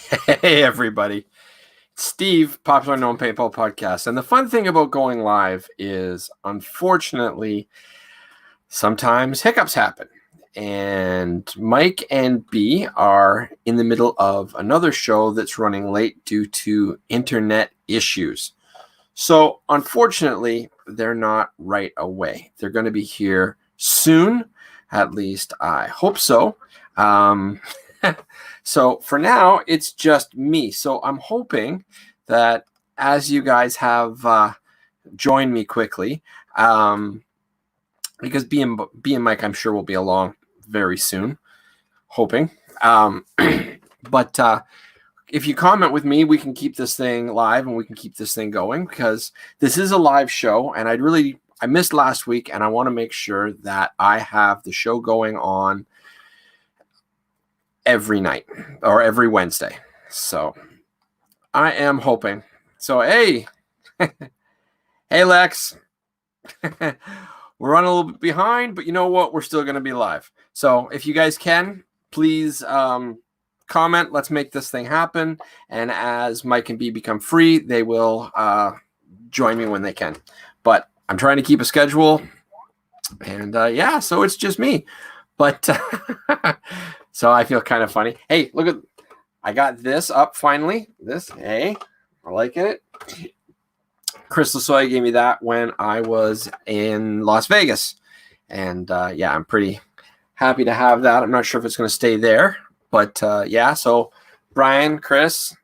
Hey, everybody. Steve, Popular Known Paintball Podcast. And the fun thing about going live is, unfortunately, sometimes hiccups happen. And Mike and Bea are in the middle of another show that's running late due to internet issues. So, unfortunately, they're not right away. They're going to be here soon. At least I hope so. So for now, it's just me. So I'm hoping that as you guys have joined me quickly, because Bea and Mike, I'm sure will be along very soon, hoping. But if you comment with me, we can keep this thing live and we can keep this thing going, because this is a live show, and I missed last week, and I want to make sure that I have the show going on every night or every Wednesday. So I am hoping. So, hey, hey, Lex, we're running a little bit behind, but you know what? We're still going to be live. So if you guys can, please comment. Let's make this thing happen. And as Mike and Bea become free, they will join me when they can. But I'm trying to keep a schedule. And yeah, so it's just me. But so I feel kind of funny. Hey, look at, I got this up finally. This, hey, I like it. Crystal Soy gave me that when I was in Las Vegas. And yeah, I'm pretty happy to have that. I'm not sure if it's going to stay there. But yeah, so Brian, Chris,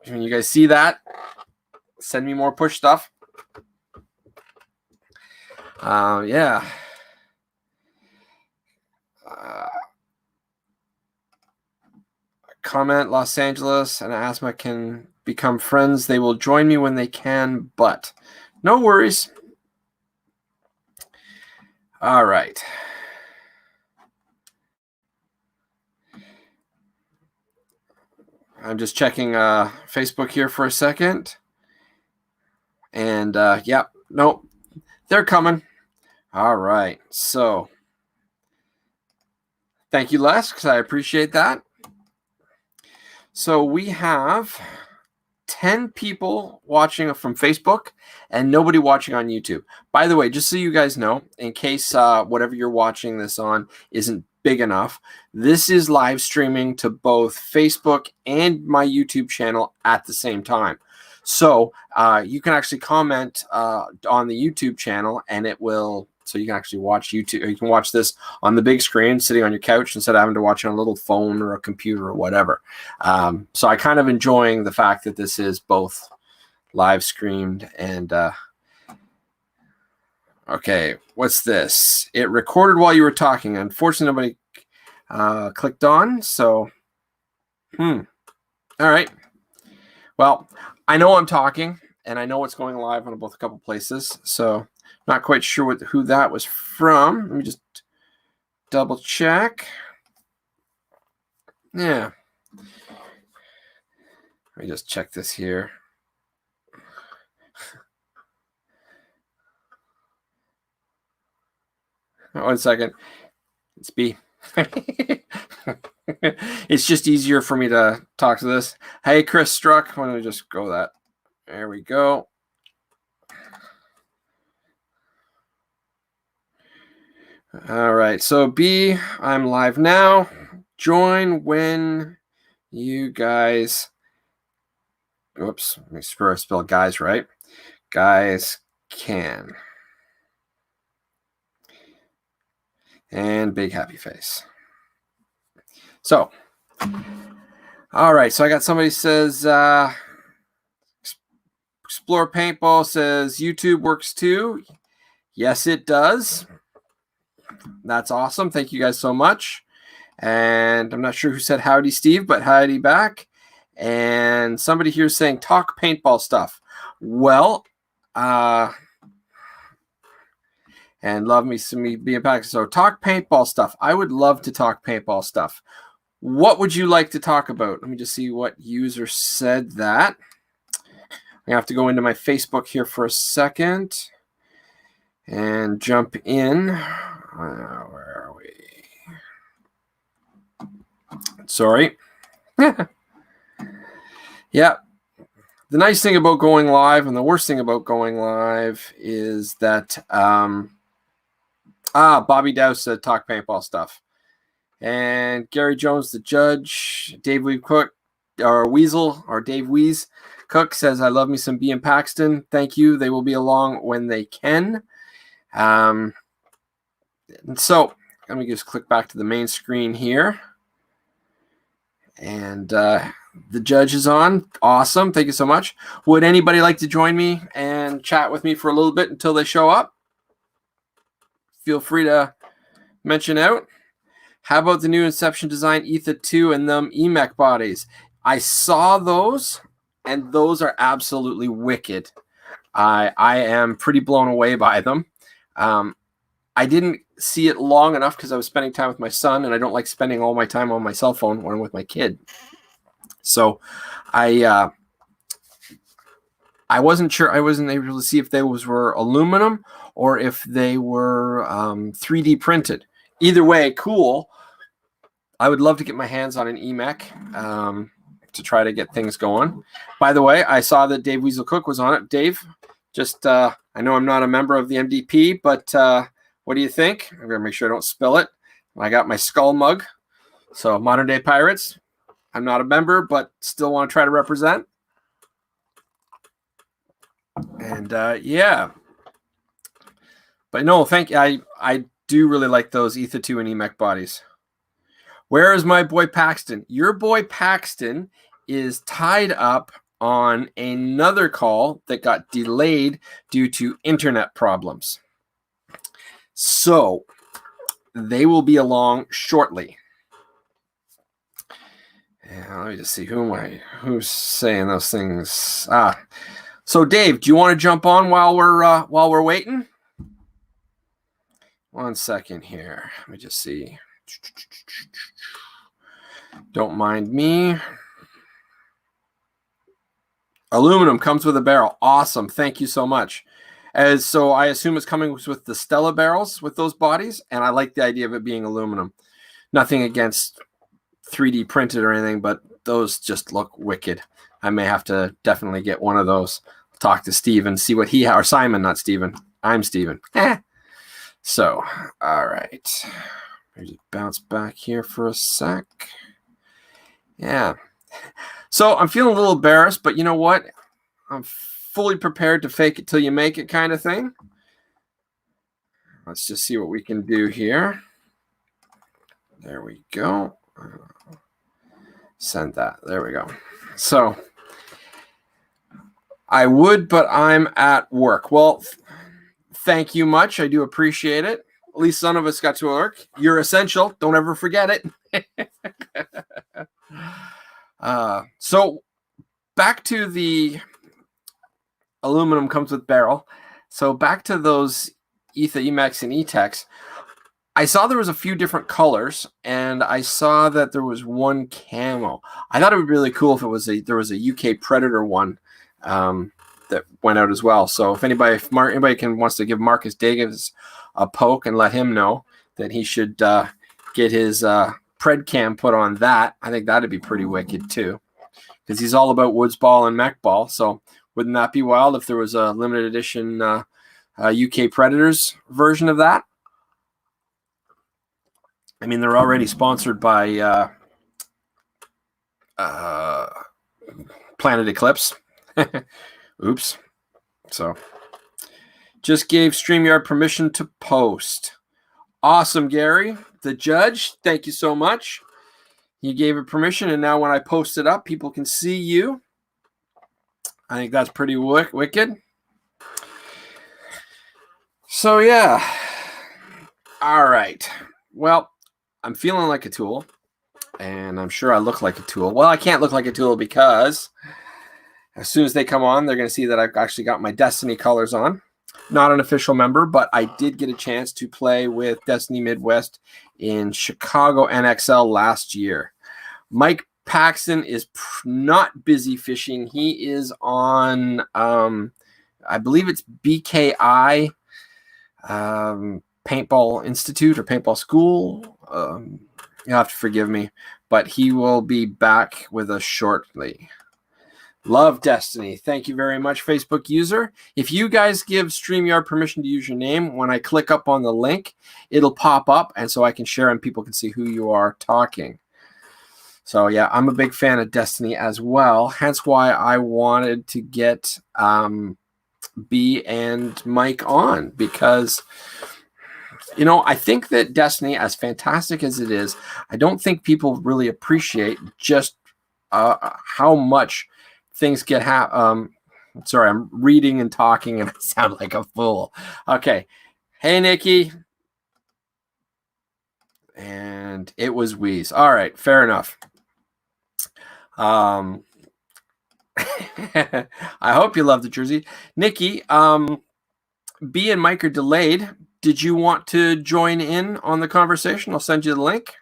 when you guys see that, send me more push stuff. Yeah. Comment Los Angeles and Asthma can become friends. They will join me when they can, but no worries. All right. I'm just checking Facebook here for a second. And yeah, nope, they're coming. All right. So thank you, Les, because I appreciate that. So we have 10 people watching from Facebook and nobody watching on YouTube. By the way, just so you guys know, in case whatever you're watching this on isn't big enough, this is live streaming to both Facebook and my YouTube channel at the same time. So you can actually comment on the YouTube channel, and it will, so you can actually watch YouTube, or you can watch this on the big screen sitting on your couch instead of having to watch it on a little phone or a computer or whatever. So I kind of enjoying the fact that this is both live streamed and okay, what's this? It recorded while you were talking. Unfortunately, nobody clicked on, so all right. Well, I know I'm talking, and I know it's going live on both a couple places, so not quite sure who that was from. Let me just double check. Yeah. Let me just check this here. One second. It's B. It's just easier for me to talk to this. Hey, Chris Struck. Why don't we just go that? There we go. All right. So B, I'm live now. Join when you guys. Whoops. Let me spell guys right. Guys can. And big happy face. So, all right. So I got somebody says, Explore Paintball says YouTube works too. Yes, it does. That's awesome. Thank you guys so much. And I'm not sure who said howdy, Steve, but howdy back. And somebody here is saying talk paintball stuff. Well, and love me some Bea Paxton. So talk paintball stuff. I would love to talk paintball stuff. What would you like to talk about? Let me just see what user said that. I have to go into my Facebook here for a second and jump in. Where are we? Sorry. Yeah. The nice thing about going live and the worst thing about going live is that Bobby Dowse said talk paintball stuff. And Gary Jones, the judge, Dave Weave Cook, or Weasel, or Dave Weeze Cook says, I love me some Bea Young-Paxton. Thank you. They will be along when they can. And so let me just click back to the main screen here. And the judge is on. Awesome. Thank you so much. Would anybody like to join me and chat with me for a little bit until they show up? Feel free to mention out. How about the new Inception Design Ether 2 and them EMEC bodies? I saw those, and those are absolutely wicked. I am pretty blown away by them. I didn't see it long enough because I was spending time with my son, and I don't like spending all my time on my cell phone when I'm with my kid. So I wasn't sure. I wasn't able to see if they were aluminum or if they were 3D printed. Either way, cool. I would love to get my hands on an EMEC to try to get things going. By the way, I saw that Dave Weasel Cook was on it. Dave, just I know I'm not a member of the MDP, but what do you think? I'm going to make sure I don't spill it. I got my skull mug. So Modern Day Pirates. I'm not a member, but still want to try to represent. And yeah. But no, thank you. I do really like those Ether 2 and EMEC bodies. Where is my boy Paxton? Your boy Paxton is tied up on another call that got delayed due to internet problems. So they will be along shortly. Yeah, let me just see who's saying those things. So Dave, do you want to jump on while we're waiting? 1 second here. Let me just see. Don't mind me. Aluminum comes with a barrel. Awesome. Thank you so much. So I assume it's coming with the Stella barrels with those bodies, and I like the idea of it being aluminum. Nothing against 3D printed or anything, but those just look wicked. I may have to definitely get one of those. Talk to Steven, see what or Simon, not Steven. I'm Steven. So, all right. Let me just bounce back here for a sec. Yeah. So I'm feeling a little embarrassed, but you know what? I'm fully prepared to fake it till you make it kind of thing. Let's just see what we can do here. There we go. Send that. There we go. So I would, but I'm at work. Well, thank you much. I do appreciate it. At least some of us got to work. You're essential. Don't ever forget it. So back to the aluminum comes with barrel. So back to those Ether EMEX and ETEX. I saw there was a few different colors, and I saw that there was one camo. I thought it would be really cool if there was a UK Predator one that went out as well. So if anybody wants to give Marcus Davis a poke and let him know that he should get his Pred cam put on that, I think that'd be pretty wicked too, because he's all about Woods Ball and Mech Ball. So wouldn't that be wild if there was a limited edition UK Predators version of that? I mean, they're already sponsored by Planet Eclipse. Oops. So just gave StreamYard permission to post. Awesome, Gary. The judge, thank you so much. You gave it permission, and now when I post it up, people can see you. I think that's pretty wicked. So, yeah. All right. Well, I'm feeling like a tool, and I'm sure I look like a tool. Well, I can't look like a tool because as soon as they come on, they're going to see that I've actually got my Destiny colors on. Not an official member, but I did get a chance to play with Destiny Midwest in Chicago NXL last year. Mike Paxton is not busy fishing. He is on, I believe it's BKI Paintball Institute or Paintball School. You'll have to forgive me, but he will be back with us shortly. Love Destiny. Thank you very much, Facebook user. If you guys give StreamYard permission to use your name, when I click up on the link, it'll pop up, and so I can share and people can see who you are talking. So yeah, I'm a big fan of Destiny as well. Hence why I wanted to get Bea and Mike on, because I think that Destiny, as fantastic as it is, I don't think people really appreciate just how much things get sorry, I'm reading and talking and I sound like a fool. Okay. Hey, Nikki. And it was Wheeze. All right, fair enough. I hope you love the jersey. Nikki, Bea and Mike are delayed. Did you want to join in on the conversation? I'll send you the link.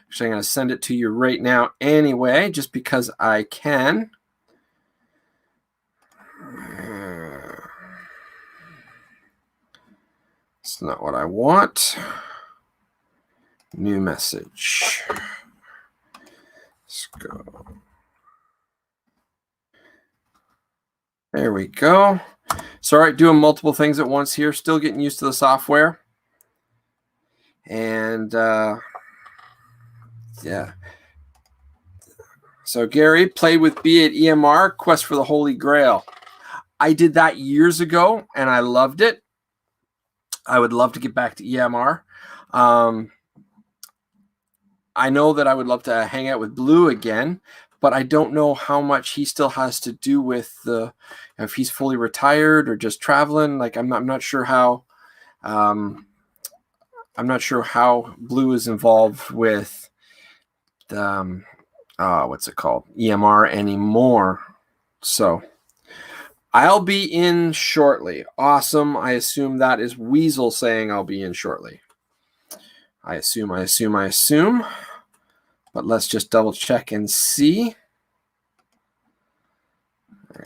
Actually, I'm going to send it to you right now anyway, just because I can. It's not what I want. New message. Let's go. There we go. Sorry, doing multiple things at once here. Still getting used to the software. And yeah. So Gary, played with Bea at EMR, Quest for the Holy Grail. I did that years ago, and I loved it. I would love to get back to EMR. I know that I would love to hang out with Blue again, but I don't know how much he still has to do with if he's fully retired or just traveling. Like I'm not sure how. I'm not sure how Blue is involved with the what's it called, EMR anymore. So I'll be in shortly. Awesome. I assume that is Weasel saying I'll be in shortly. I assume. But let's just double check and see.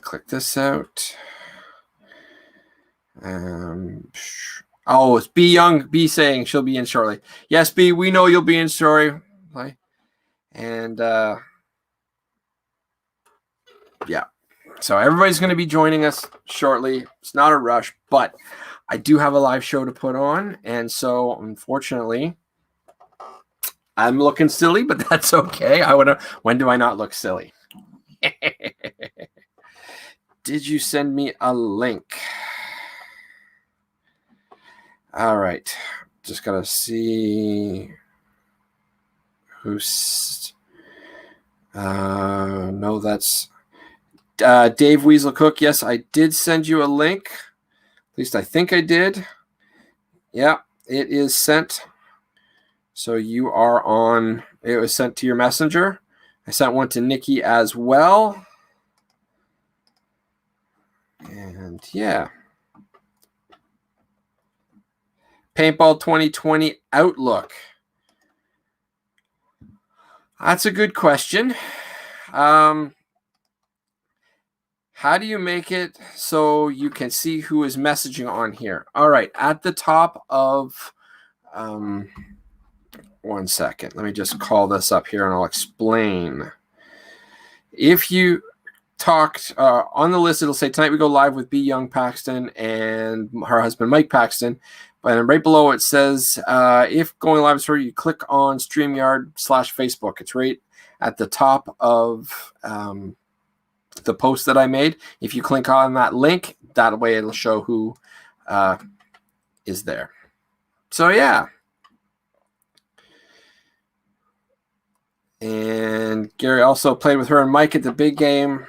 Click this out. Oh, it's Bea saying she'll be in shortly. Yes, Bea, we know you'll be in shortly. And yeah. So everybody's going to be joining us shortly. It's not a rush, but I do have a live show to put on. And so, unfortunately, I'm looking silly, but that's okay. When do I not look silly? Did you send me a link? All right. Just got to see who's... no, that's... Dave Weasel Cook, yes, I did send you a link. At least I think I did. Yeah, it is sent. So you are on. It was sent to your messenger. I sent one to Nikki as well. And yeah. Paintball 2020 outlook. That's a good question. How do you make it so you can see who is messaging on here? All right, at the top of, 1 second. Let me just call this up here and I'll explain. If you talked on the list, it'll say tonight we go live with Bea Young-Paxton and her husband Mike Paxton. And right below it says, if going live is for you, click on StreamYard/Facebook. It's right at the top of the post that I made. If you click on that link, that way it'll show who is there. So yeah. And Gary also played with her and Mike at the big game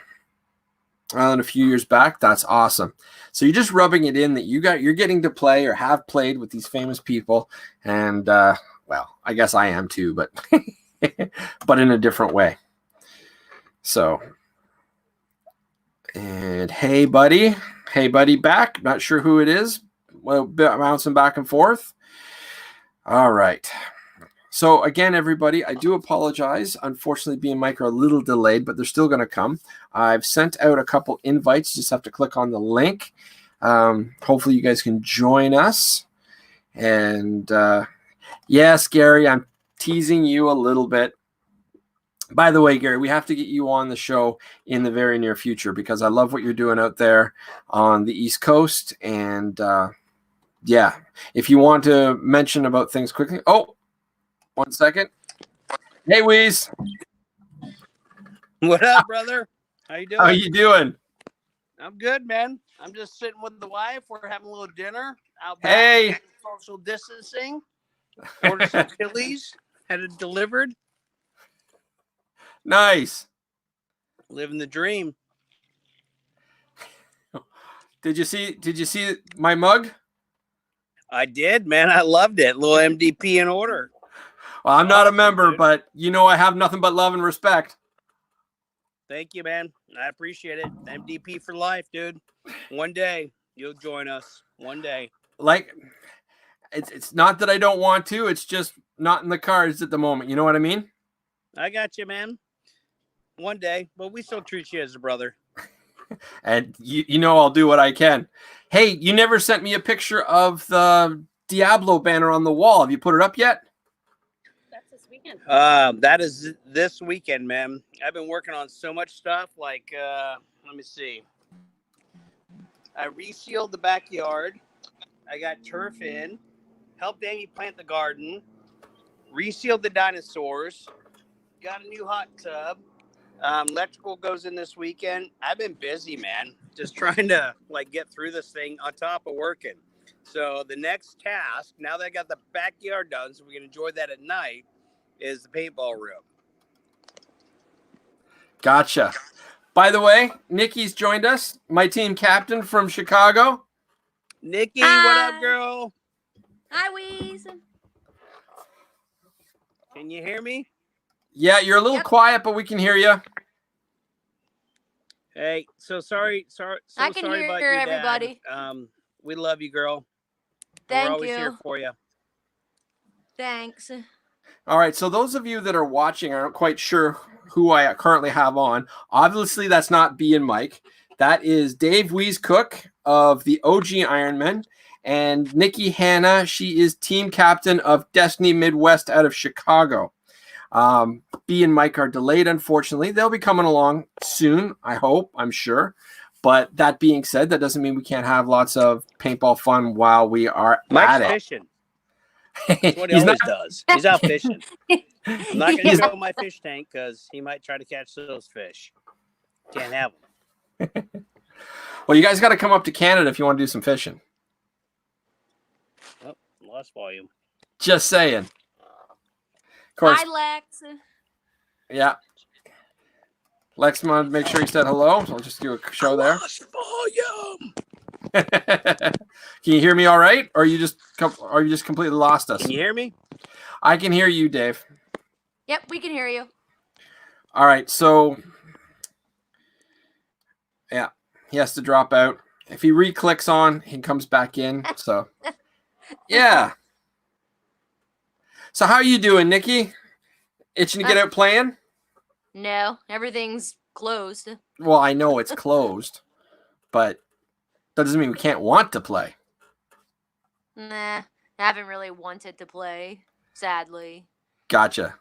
a few years back. That's awesome. So you're just rubbing it in that you're getting to play or have played with these famous people. And well, I guess I am too, but but in a different way. So, and hey buddy back. Not sure who it is. Well, bouncing back and forth. All right. So again, everybody, I do apologize. Unfortunately, Bea and Mike are a little delayed, but they're still going to come. I've sent out a couple invites. You just have to click on the link. Hopefully you guys can join us. And yes, Gary, I'm teasing you a little bit. By the way, Gary, we have to get you on the show in the very near future because I love what you're doing out there on the East Coast. And yeah, if you want to mention about things quickly. Oh, 1 second. Hey, Weez. What up, brother? How you doing? How you doing? I'm good, man. I'm just sitting with the wife. We're having a little dinner out back. Hey. Social distancing. Ordered some chilies. Had it delivered. Nice. Living the dream. Did you see my mug? I did, man. I loved it. Little MDP in order. Well, I'm not a member, dude. But I have nothing but love and respect. Thank you, man. I appreciate it. MDP for life, dude. One day you'll join us. One day. Like, it's not that I don't want to. It's just not in the cards at the moment. You know what I mean? I got you, man. One day, but we still treat you as a brother. And I'll do what I can. Hey, you never sent me a picture of the Diablo banner on the wall. Have you put it up yet? That is this weekend, man. I've been working on so much stuff. Like, let me see. I resealed the backyard. I got turf in. Helped Amy plant the garden. Resealed the dinosaurs. Got a new hot tub. Electrical goes in this weekend. I've been busy, man. Just trying to get through this thing on top of working. So the next task, now that I got the backyard done, so we can enjoy that at night, is the paintball room. Gotcha. By the way, Nikki's joined us, my team captain from Chicago. Nikki, what up, girl? Hi, Weez. Can you hear me? Yeah, you're a little quiet, but we can hear you. Hey, sorry I can sorry hear about your everybody. dad. We love you, girl. Thank We're always you. here for you. Thanks. All right, so those of you that are watching aren't quite sure who I currently have on. Obviously, that's not Bea and Mike. That is Dave Weez Cook of the OG Ironmen, and Nikki Hanna. She is team captain of Destiny Midwest out of Chicago. Bea and Mike are delayed, unfortunately. They'll be coming along soon, I hope, I'm sure. But that being said, that doesn't mean we can't have lots of paintball fun while we are Mike's at it. fishing. That's what he always does. He's out fishing. I'm not going to show my fish tank because he might try to catch those fish. Can't have them. Well, you guys got to come up to Canada if you want to do some fishing. Oh, lost volume. Just saying. Of course. Hi, Lex. Yeah. Lex wanted to make sure he said hello. So I'll just do a show there. Lost volume. Can you hear me all right? Or are you just completely lost us? Can you hear me? I can hear you, Dave. Yep, we can hear you. All right, so yeah, he has to drop out. If he re-clicks on, he comes back in. So yeah. So how are you doing, Nikki? Itching to get out playing? No, everything's closed. Well, I know it's closed, but that doesn't mean we can't want to play. Nah, I haven't really wanted to play, sadly. Gotcha.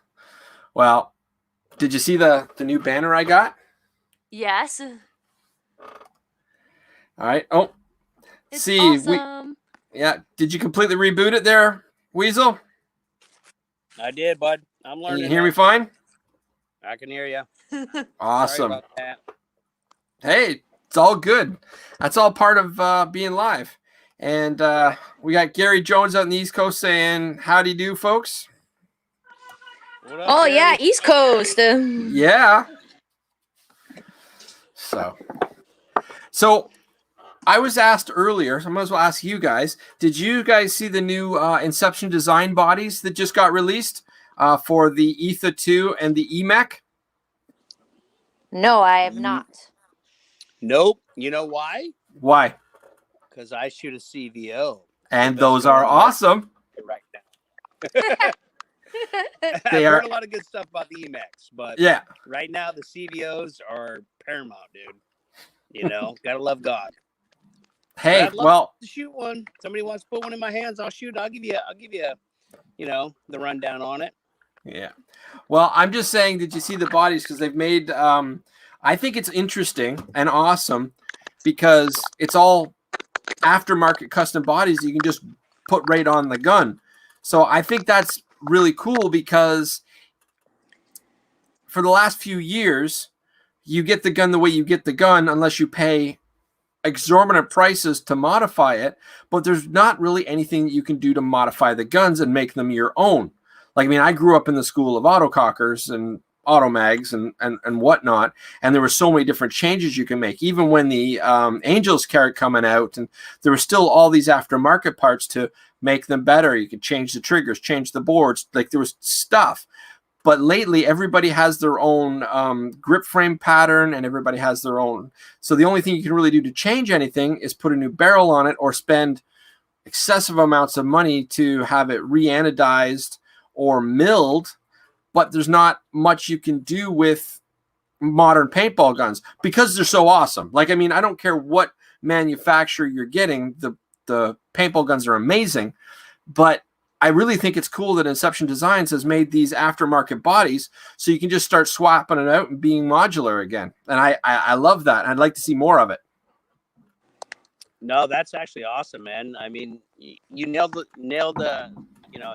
Well, did you see the new banner I got? Yes. All right. Oh, It's see, awesome. Did you completely reboot it there, Weasel? I did, bud. I'm learning. Can you hear me fine? I can hear you. Awesome. Sorry about that. Hey, it's all good. That's all part of being live. And we got Gary Jones out on the East Coast saying, howdy do, folks. What up, Oh, Gary? yeah, East Coast. Yeah. So I was asked earlier, so I might as well ask you guys, did you guys see the new Inception design bodies that just got released for the ETHA 2 and the EMAC? No, I have not. Nope. You know why? Why? Because I shoot a CVO. And those are awesome. Right now. I've heard a lot of good stuff about the EMAX, but yeah, right now the CVOs are paramount, dude. You know, gotta love God. Hey, I'd love to shoot one. Somebody wants to put one in my hands, I'll shoot it. I'll give you, the rundown on it. Yeah. Well, I'm just saying, did you see the bodies? Because they've made, I think it's interesting and awesome because it's all aftermarket custom bodies you can just put right on the gun. So I think that's really cool because for the last few years, you get the gun the way you get the gun unless you pay exorbitant prices to modify it, but there's not really anything that you can do to modify the guns and make them your own. Like, I mean, I grew up in the school of autocockers and automags and whatnot, and there were so many different changes you can make. Even when the Angels carried coming out, and there were still all these aftermarket parts to make them better. You could change the triggers, change the boards, like there was stuff. But lately, everybody has their own grip frame pattern, and everybody has their own. So the only thing you can really do to change anything is put a new barrel on it or spend excessive amounts of money to have it re-anodized or milled. But there's not much you can do with modern paintball guns because they're so awesome. Like, I mean, I don't care what manufacturer you're getting. The paintball guns are amazing, but I really think it's cool that Inception Designs has made these aftermarket bodies so you can just start swapping it out and being modular again. And I love that. I'd like to see more of it. No, that's actually awesome, man. I mean, you nailed the,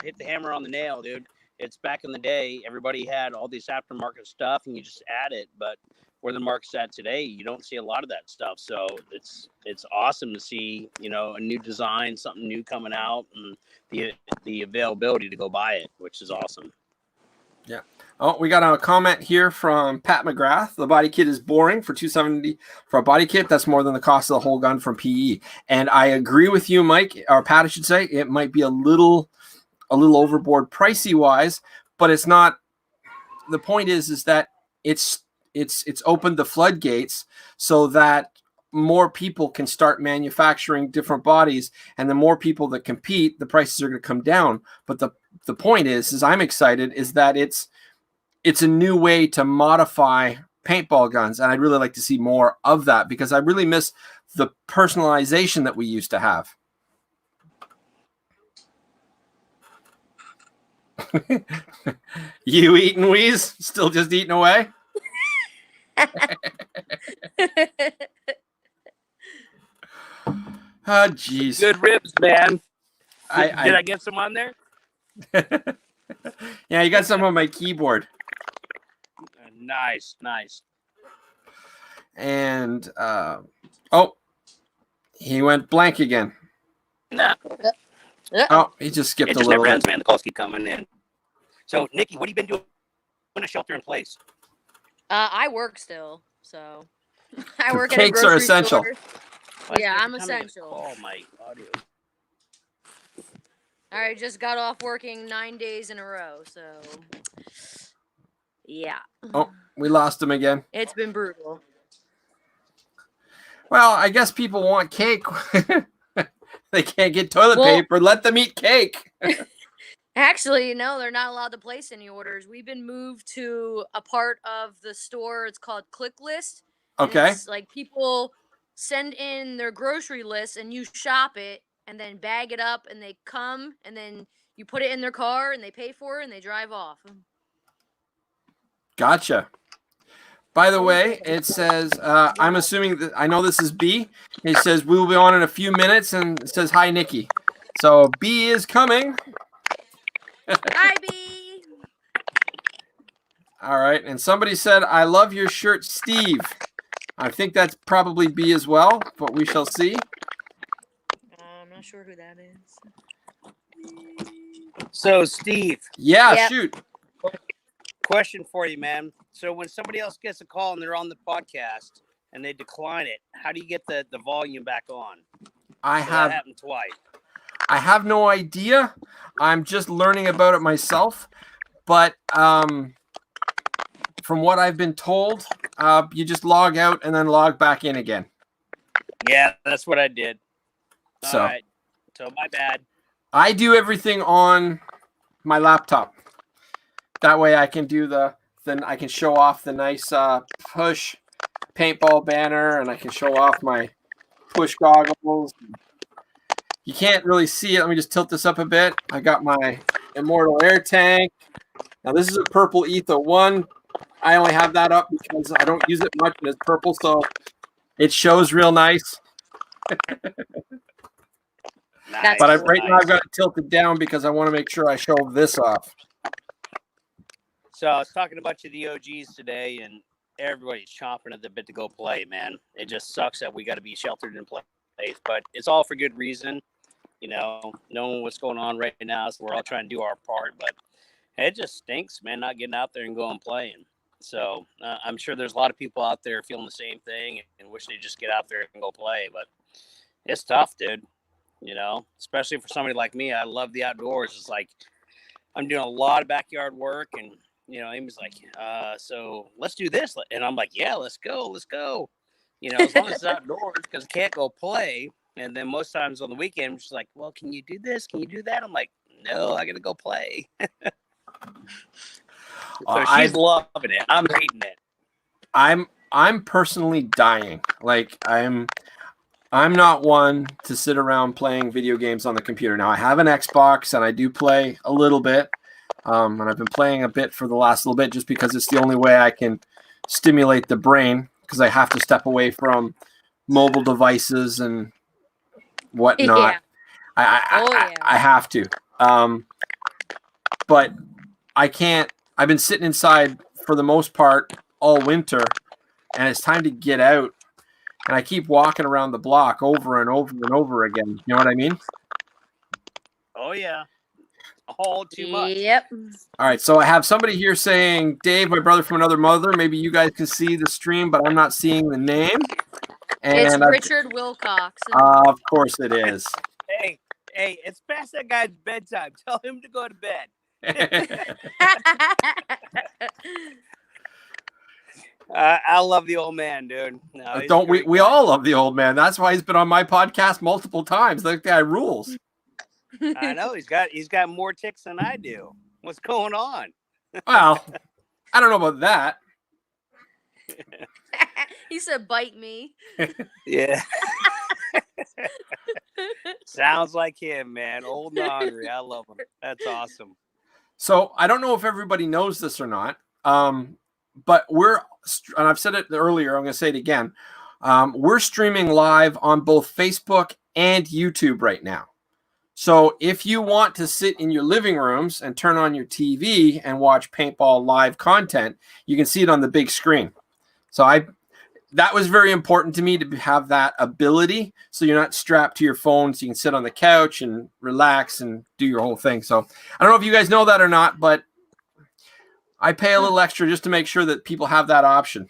hit the hammer on the nail, dude. It's back in the day, everybody had all this aftermarket stuff and you just add it. But where the market's at today, you don't see a lot of that stuff. So it's awesome to see, a new design, something new coming out, and the availability to go buy it, which is awesome. Yeah. Oh, we got a comment here from Pat McGrath. The body kit is boring for $270 for a body kit. That's more than the cost of the whole gun from PE. And I agree with you, Mike, or Pat, I should say. It might be a little overboard pricey wise, but it's not. The point is that it's opened the floodgates so that more people can start manufacturing different bodies, and the more people that compete, the prices are going to come down. But the point is I'm excited is that it's a new way to modify paintball guns, and I'd really like to see more of that because I really miss the personalization that we used to have. You eating, Wheeze? Still just eating away? Oh, jeez. Good ribs, man. Did I get some on there? Yeah, you got some on my keyboard. Nice. And he went blank again. Nah. Oh, he just skipped It a just little never ends, bit. man. The calls keep coming in. So, Nikki, what have you been doing in a shelter in place? I work still, so I work at a Cakes are grocery essential. store. Yeah, I'm essential. Oh, my audio. I just got off working 9 days in a row, so yeah. Oh, we lost him again. It's been brutal. Well, I guess people want cake. They can't get toilet paper. Let them eat cake. Actually, no, they're not allowed to place any orders. We've been moved to a part of the store. It's called Click List. Okay. It's like people send in their grocery list and you shop it and then bag it up and they come and then you put it in their car and they pay for it and they drive off. Gotcha. By the way, it says, I'm assuming that I know this is B. It says we will be on in a few minutes, and it says, hi, Nikki. So B is coming. Hi, B. All right. And somebody said, I love your shirt, Steve. I think that's probably B as well, but we shall see. I'm not sure who that is. So, Steve. Yeah, Yep. Shoot. Question for you, man. So when somebody else gets a call and they're on the podcast and they decline it, how do you get the volume back on? That happened twice. I have no idea. I'm just learning about it myself. But from what I've been told, you just log out and then log back in again. Yeah, that's what I did. So, all right. So my bad. I do everything on my laptop. That way I can do then I can show off the nice push paintball banner, and I can show off my push goggles. You can't really see it. Let me just tilt this up a bit. I got my Immortal Air Tank. Now this is a purple Etho 1. I only have that up because I don't use it much, and it's purple, so it shows real nice. Nice, But cool. right now I've got it tilted down because I want to make sure I show this off. So I was talking to a bunch of the OGs today, and everybody's chomping at the bit to go play, man. It just sucks that we got to be sheltered in place, but it's all for good reason. You know, knowing what's going on right now, so we're all trying to do our part. But it just stinks, man, not getting out there and going playing. So I'm sure there's a lot of people out there feeling the same thing and wish they just get out there and go play. But it's tough, dude. You know, especially for somebody like me. I love the outdoors. It's like I'm doing a lot of backyard work, and you know, Amy's like, so let's do this. And I'm like, yeah, let's go. You know, as long as it's outdoors, because I can't go play. And then most times on the weekend, she's like, well, can you do this? Can you do that? I'm like, no, I got to go play. So she's loving it. I'm hating it. I'm personally dying. Like I'm not one to sit around playing video games on the computer. Now I have an Xbox and I do play a little bit. And I've been playing a bit for the last little bit just because it's the only way I can stimulate the brain, because I have to step away from mobile devices and whatnot. Yeah. I have to. But I can't. I've been sitting inside for the most part all winter, and it's time to get out. And I keep walking around the block over and over and over again. You know what I mean? Oh, yeah. All too much. Yep. All right, so I have somebody here saying, Dave, my brother from another mother. Maybe you guys can see the stream, but I'm not seeing the name. And It's Richard Wilcox. Of course it is. Hey, it's past that guy's bedtime. Tell him to go to bed. I love the old man, dude. No, Don't we all love the old man. That's why he's been on my podcast multiple times. That guy rules. I know he's got more ticks than I do. What's going on? Well, I don't know about that. He said, "Bite me." Yeah. Sounds like him, man. Old and hungry. I love him. That's awesome. So I don't know if everybody knows this or not, but and I've said it earlier, I'm going to say it again. We're streaming live on both Facebook and YouTube right now. So if you want to sit in your living rooms and turn on your TV and watch Paintball live content, you can see it on the big screen. So that was very important to me, to have that ability, so you're not strapped to your phone, so you can sit on the couch and relax and do your whole thing. So I don't know if you guys know that or not, but I pay a little extra just to make sure that people have that option.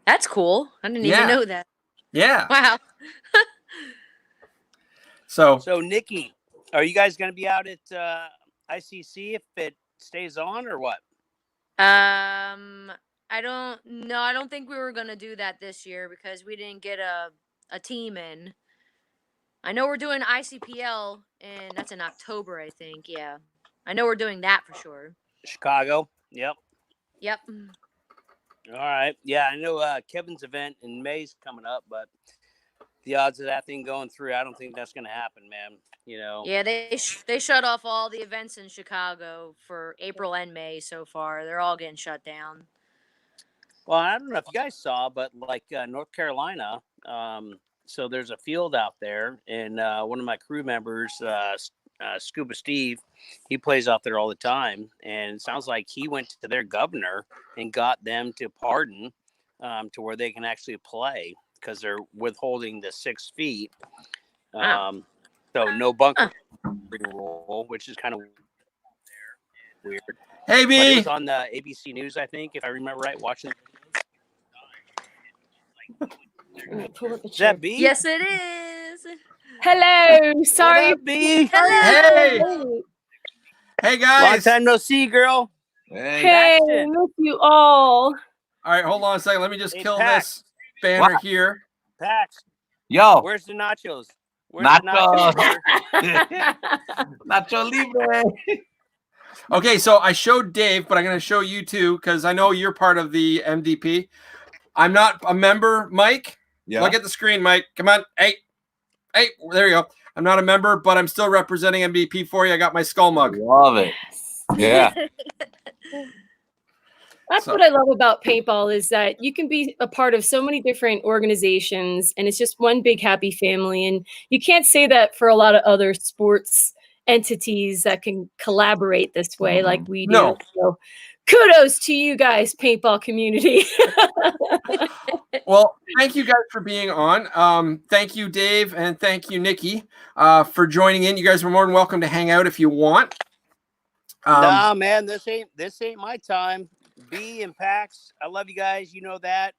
That's cool. I didn't even know that. Yeah. Wow. So Nikki, are you guys going to be out at ICC if it stays on, or what? I don't know. I don't think we were going to do that this year because we didn't get a team in. I know we're doing ICPL, and that's in October, I think. Yeah. I know we're doing that for sure. Chicago. Yep. All right. Yeah, I know Kevin's event in May's coming up, but the odds of that thing going through, I don't think that's going to happen, man. You know. Yeah, they shut off all the events in Chicago for April and May so far. They're all getting shut down. Well, I don't know if you guys saw, but like North Carolina, so there's a field out there, and one of my crew members, Scuba Steve, he plays out there all the time, and it sounds like he went to their governor and got them to pardon to where they can actually play, because they're withholding the 6 feet. So no bunker rule, which is kind of weird. Hey, B. But it was on the ABC News, I think, if I remember right, watching. Is that B? Yes, it is. Hello. Sorry. What up, B? Hello. Hey, guys. Long time no see, girl. Hey, Paxton. miss you all. All right, hold on a second. Let me just Hey, kill Pax. this banner What? here. Pax, Yo, where's the nachos? Where's Nachos. the nachos? Nacho Libre. Okay, so I showed Dave, but I'm going to show you too, because I know you're part of the MDP. I'm not a member, Mike. Yeah. Look at the screen, Mike. Come on. Hey, there you go. I'm not a member, but I'm still representing MDP for you. I got my skull mug. Love it. Yeah. That's what I love about paintball is that you can be a part of so many different organizations and it's just one big happy family. And you can't say that for a lot of other sports entities that can collaborate this way like we do. No. So kudos to you guys, paintball community. Well, thank you guys for being on. Thank you, Dave, and thank you, Nikki, for joining in. You guys are more than welcome to hang out if you want. Nah, man, this ain't my time. B and Pax, I love you guys. You know that.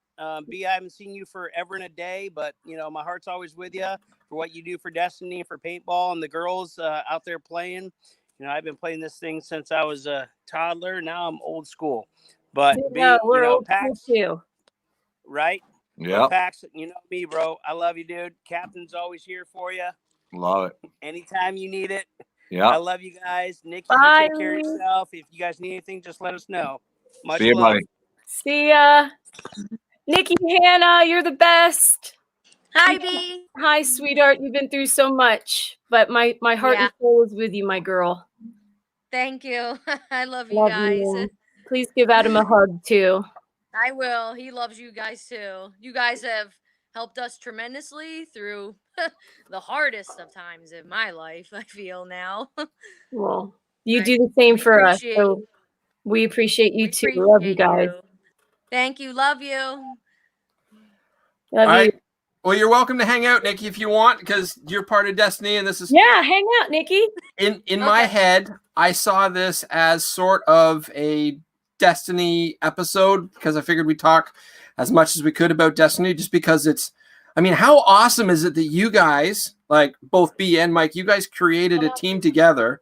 B, I haven't seen you forever and a day, but my heart's always with you for what you do for Destiny, for paintball, and the girls out there playing. I've been playing this thing since I was a toddler. Now I'm old school. But we're old Pax, school too. Right? Yeah. Pax, you know me, bro. I love you, dude. Captain's always here for you. Love it. Anytime you need it. Yeah. I love you guys. Nikki, you take care of yourself. If you guys need anything, just let us know. Much See you, love. buddy. See ya. Nikki, Hannah, you're the best. Hi, B. Hi, sweetheart. You've been through so much, but my heart and soul is with you, my girl. Thank you. I love you guys. You. Please give Adam a hug too. I will. He loves you guys too. You guys have helped us tremendously through the hardest of times in my life, I feel now. Well, you do the same for us. So we appreciate you too. Love you guys. Thank you. Love you. Love you. Well, you're welcome to hang out, Nikki, if you want, because you're part of Destiny, and this is hang out, Nikki. In my head, I saw this as sort of a Destiny episode because I figured we'd talk as much as we could about Destiny, just because it's. I mean, how awesome is it that you guys, like both B and Mike, you guys created a team together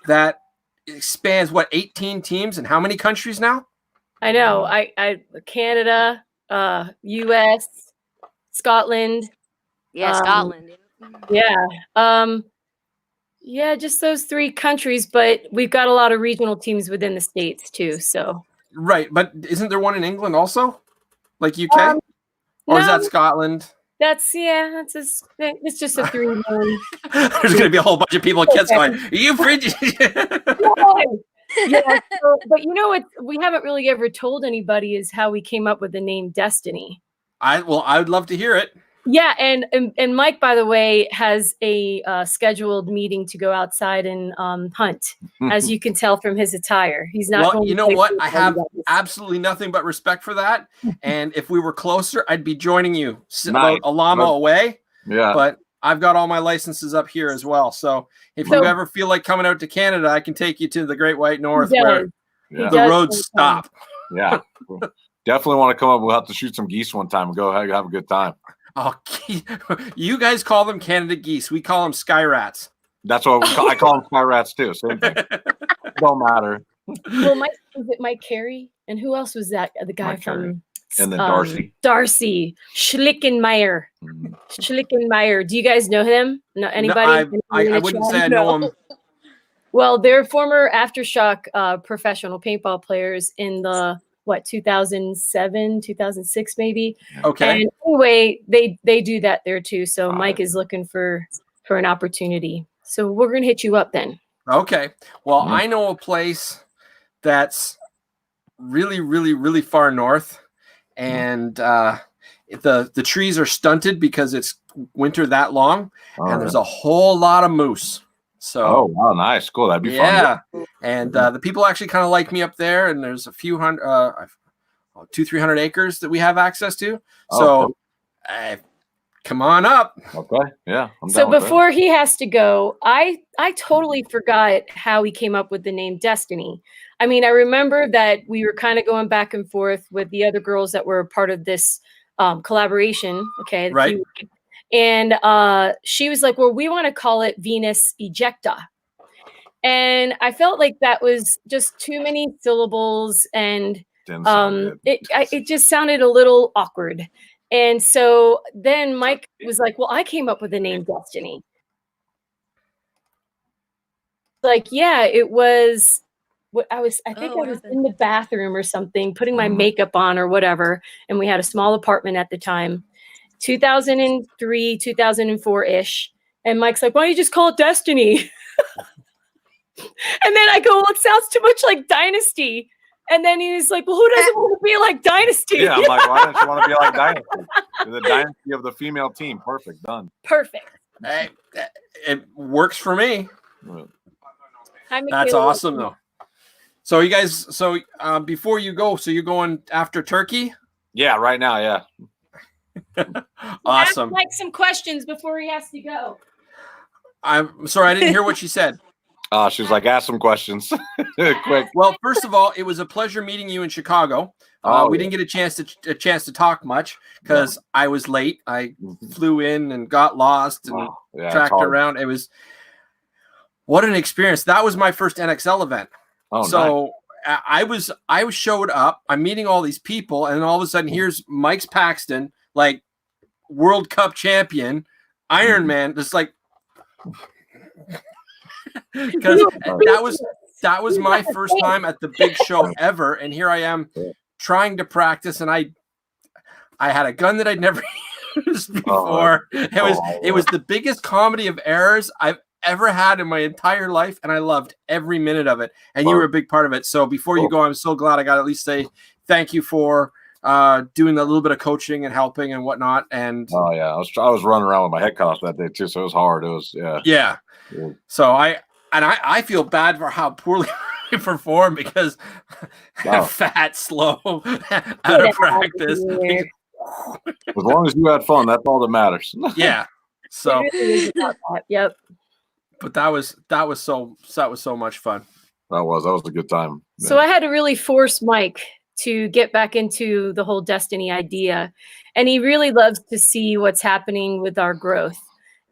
that spans 18 teams and how many countries now? I know. I Canada, US, Scotland. Yeah, Scotland. Yeah. Yeah, just those 3 countries, but we've got a lot of regional teams within the States too. So right, but isn't there one in England also? Like UK? Or is that Scotland? It's just a 3-man. There's gonna be a whole bunch of people in kids going, are you frigid? Yeah, but you know what we haven't really ever told anybody is how we came up with the name Destiny. I would love to hear it. Yeah, and Mike, by the way, has a scheduled meeting to go outside and hunt, as you can tell from his attire. He's not. Well, you know what? I have absolutely nothing but respect for that. And if we were closer, I'd be joining you about a llama away. Yeah. But I've got all my licenses up here as well. So if you ever feel like coming out to Canada, I can take you to the Great White North where the roads stop. Yeah. Definitely want to come up. We'll have to shoot some geese one time and go have a good time. Oh, you guys call them Canada geese. We call them sky rats. That's what I call them, sky rats too. Same thing. Don't matter. Well, was it Mike Carey? And who else was that? The guy from and then Darcy. Darcy Schlickenmeyer. Schlickenmeyer. Do you guys know him? No, anybody? No, I wouldn't say I know him. Well, they're former Aftershock professional paintball players in the 2007, 2006, maybe. Okay. And anyway, they do that there too. So Mike is looking for an opportunity. So we're gonna hit you up then. Okay. Well, I know a place that's really, really, really far north, and the trees are stunted because it's winter that long, and there's a whole lot of moose. So, wow, nice, cool. That'd be fun. Yeah, and the people actually kind of like me up there, and there's a few hundred, 200-300 acres that we have access to. So, come on up. Okay, yeah. So before he has to go, I totally forgot how he came up with the name Destiny. I mean, I remember that we were kind of going back and forth with the other girls that were a part of this collaboration. Okay, right. And she was like, well, we want to call it Venus Ejecta. And I felt like that was just too many syllables, and it just sounded a little awkward. And so then Mike was like, well, I came up with the name Destiny. Like, yeah, it was what I think I was in the bathroom or something, putting my makeup on or whatever. And we had a small apartment at the time. 2003, 2004-ish. And Mike's like, why don't you just call it Destiny? And then I go, well, it sounds too much like Dynasty. And then he's like, well, who doesn't want to be like Dynasty? Yeah, I'm like, why don't you want to be like Dynasty? You're the Dynasty of the female team. Perfect. Done. Perfect. Hey, it works for me. Hi, That's Michaela. awesome, though. So you guys, before you go, so you're going after Turkey? Yeah, right now, yeah. Awesome. Ask Mike some questions before he has to go. I'm sorry, I didn't hear what she said. She was like, ask some questions. Quick. Well, first of all, it was a pleasure meeting you in Chicago. We didn't get a chance to talk much because I was late. I flew in and got lost and tracked around. It was what an experience. That was my first NXL event. Oh, so nice. I was showed up. I'm meeting all these people, and then all of a sudden, here's Mike Paxton, like World Cup champion, Ironman. Just like because that was my first time at the big show ever, and here I am trying to practice, and I had a gun that I'd never used before. It was the biggest comedy of errors I've ever had in my entire life, and I loved every minute of it. And you were a big part of it. So before you go, I'm so glad I got to at least say thank you for doing a little bit of coaching and helping and whatnot. And I was running around with my head cut off that day too, so it was hard. It was yeah. So I feel bad for how poorly I performed because fat, slow, out of practice. As long as you had fun, that's all that matters. Yeah. So yep. But that was so much fun. That was a good time. So I had to really force Mike to get back into the whole Destiny idea. And he really loves to see what's happening with our growth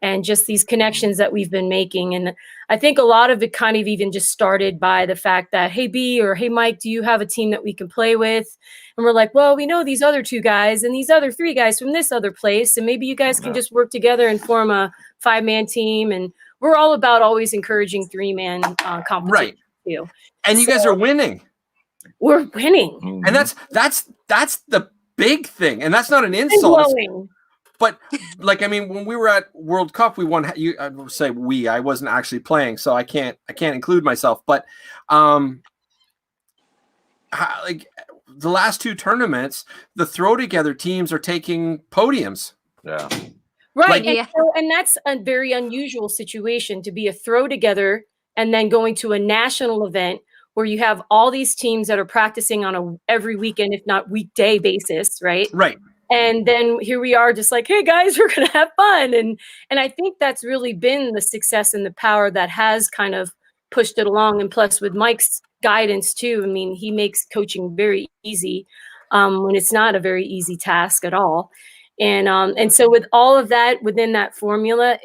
and just these connections that we've been making. And I think a lot of it kind of even just started by the fact that, hey, B, or hey, Mike, do you have a team that we can play with? And we're like, well, we know these other 2 guys and these other 3 guys from this other place. And maybe you guys can just work together and form a 5-man team. And we're all about always encouraging 3-man competition. Right. Too. And you guys are winning. We're winning. And that's the big thing. And that's not an insult. But like, I mean, when we were at World Cup, we won. I would say we. I wasn't actually playing, so I can't include myself. But like the last 2 tournaments, the throw together teams are taking podiums. Yeah. Right. And that's a very unusual situation to be a throw together and then going to a national event where you have all these teams that are practicing on a every weekend, if not weekday basis. Right. Right. And then here we are just like, hey, guys, we're going to have fun. And I think that's really been the success and the power that has kind of pushed it along. And plus with Mike's guidance, too, I mean, he makes coaching very easy when it's not a very easy task at all. And so with all of that within that formula,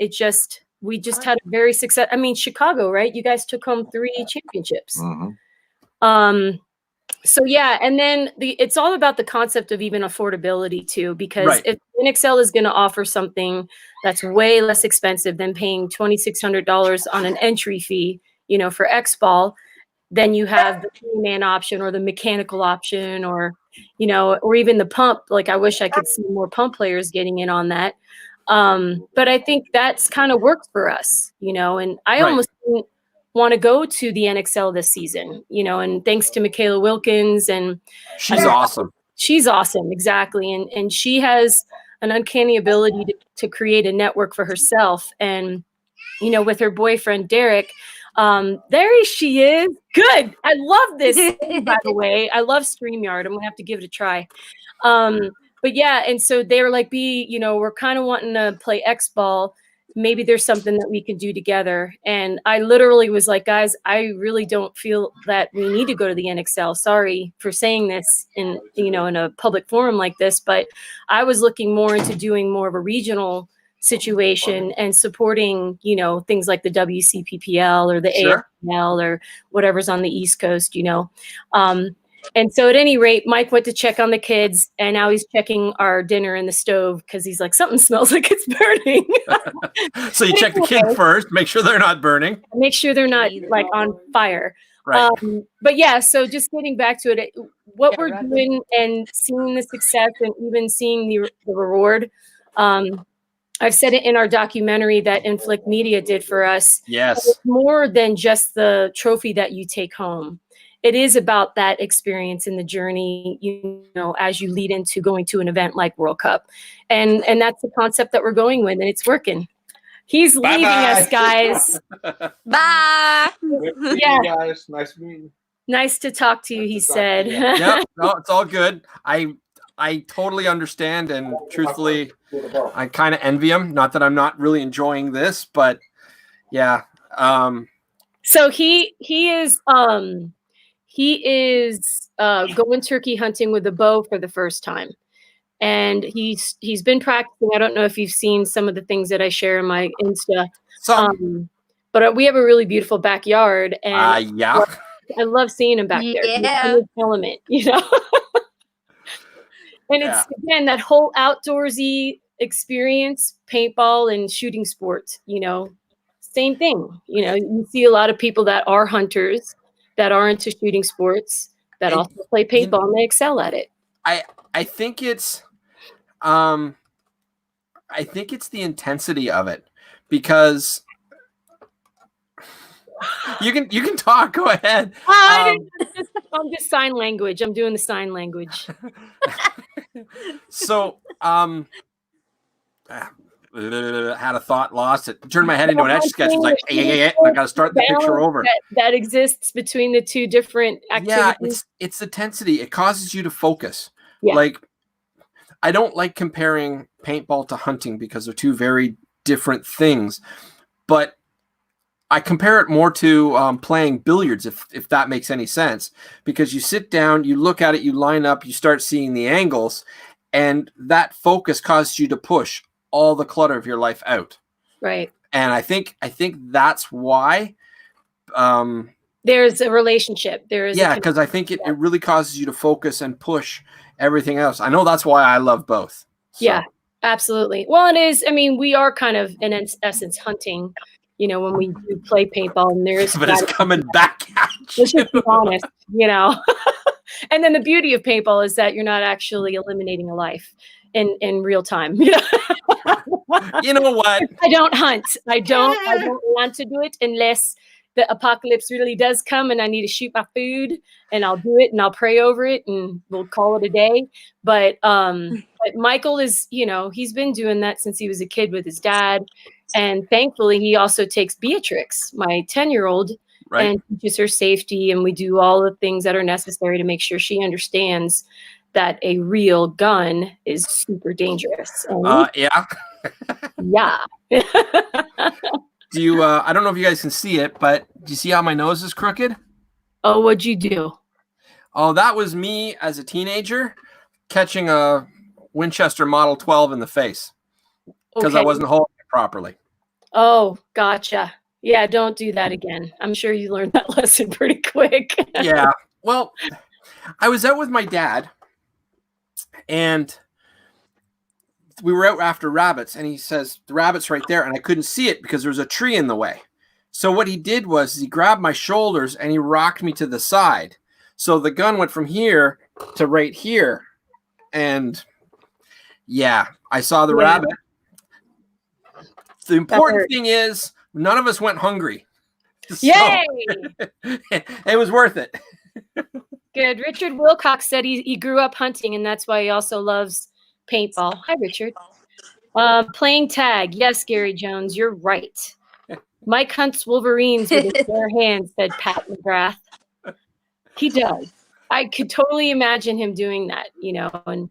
we just had a very success. I mean, Chicago, right? You guys took home 3 championships. Mm-hmm. So yeah, and then it's all about the concept of even affordability too, because if NXL is going to offer something that's way less expensive than paying $2,600 on an entry fee, for X-Ball, then you have the 3-man option or the mechanical option or even the pump. Like I wish I could see more pump players getting in on that. But I think that's kind of worked for us, and I almost didn't want to go to the NXL this season, and thanks to Michaela Wilkins and she's awesome. She's awesome. Exactly. And she has an uncanny ability to create a network for herself. And, with her boyfriend, Derek, there she is. Good. I love this, by the way. I love StreamYard. I'm going to have to give it a try. But yeah, and so they were like, we're kind of wanting to play X-Ball. Maybe there's something that we can do together. And I literally was like, guys, I really don't feel that we need to go to the NXL. Sorry for saying this in a public forum like this, but I was looking more into doing more of a regional situation and supporting, things like the WCPPL or the AFL or whatever's on the East Coast, And so at any rate, Mike went to check on the kids and now he's checking our dinner in the stove because he's like, something smells like it's burning. So you check the kids first, make sure they're not burning. Make sure they're not like on fire. Right. But yeah, so just getting back to it, what we're doing and seeing the success and even seeing the reward. I've said it in our documentary that Inflict Media did for us. Yes. It's more than just the trophy that you take home. it is about that experience in the journey, as you lead into going to an event like World Cup. And that's the concept that we're going with, and it's working. He's leaving us, guys. Bye. Yeah. guys. Nice meeting you. Nice to talk to you, he said. Yep, no, it's all good. I totally understand, and truthfully, I kind of envy him. Not that I'm not really enjoying this, but yeah. So he is going turkey hunting with a bow for the first time, and he's been practicing. I don't know if you've seen some of the things that I share in my Insta. But we have a really beautiful backyard, and yeah. I love seeing him back there. Yeah. He's element, And it's, again, that whole outdoorsy experience, paintball and shooting sports, same thing. You see a lot of people that are hunters that are into shooting sports that also play paintball and they excel at it. I think it's the intensity of it, because you can talk. Go ahead. I'm just sign language. I'm doing the sign language. So, had a thought, lost it. Turned my head into an etch sketch. It was like, I got to start the picture over. That exists between the two different activities. Yeah, it's the intensity. It causes you to focus. Yeah. Like, I don't like comparing paintball to hunting because they're two very different things, but I compare it more to playing billiards, if that makes any sense, because you sit down, you look at it, you line up, you start seeing the angles, and that focus causes you to push all the clutter of your life out. Right. And I think that's why there's a relationship. Because I think it really causes you to focus and push everything else. I know that's why I love both. So. Yeah, absolutely. Well, it is. I mean, we are kind of in essence hunting. When we do play paintball, and there's but it's coming back at you. Let's just be honest, And then the beauty of paintball is that you're not actually eliminating a life in real time. You know what? I don't hunt. I don't want to do it unless the apocalypse really does come and I need to shoot my food, and I'll do it and I'll pray over it and we'll call it a day. But Michael is, he's been doing that since he was a kid with his dad. And thankfully, he also takes Beatrix, my 10-year-old, right, and teaches her safety. And we do all the things that are necessary to make sure she understands that a real gun is super dangerous. Yeah. Yeah. Do you, I don't know if you guys can see it, but do you see how my nose is crooked? Oh, what'd you do? Oh, that was me as a teenager catching a Winchester Model 12 in the face because I wasn't holding it properly. Oh, gotcha. Yeah, don't do that again. I'm sure you learned that lesson pretty quick. Yeah. Well, I was out with my dad, and we were out after rabbits, and he says, the rabbit's right there, and I couldn't see it because there was a tree in the way. So what he did was he grabbed my shoulders and he rocked me to the side. So the gun went from here to right here. And yeah, I saw the rabbit. The important thing is none of us went hungry. So, yay! It was worth it. Good. Richard Wilcox said he grew up hunting, and that's why he also loves paintball. Hi, Richard. Playing tag. Yes, Gary Jones, you're right. Mike hunts wolverines with his bare hands, said Pat McGrath. He does. I could totally imagine him doing that, and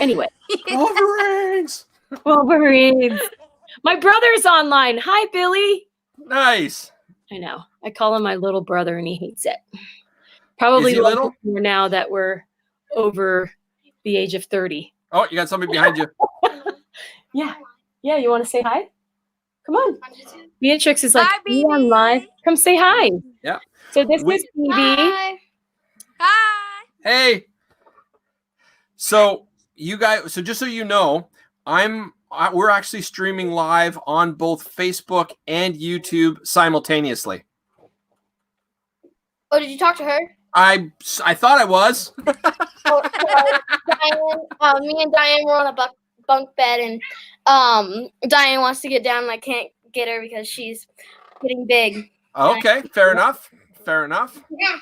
anyway. Wolverines! Wolverines. My brother's online. Hi, Billy. Nice. I know. I call him my little brother, and he hates it. Probably little now that we're over the age of 30. Oh, you got somebody behind you. Yeah. Yeah, you want to say hi? Come on. Beatrix is like, hi, on live. Come say hi. Yeah. So this is BB. Hi. Hi. Hey. So you guys, just so you know, we're actually streaming live on both Facebook and YouTube simultaneously. Oh, did you talk to her? I thought I was. Diane, me and Diane were on a bunk bed, and Diane wants to get down, and I can't get her because she's getting big. Okay, fair enough. Fair enough. Yeah.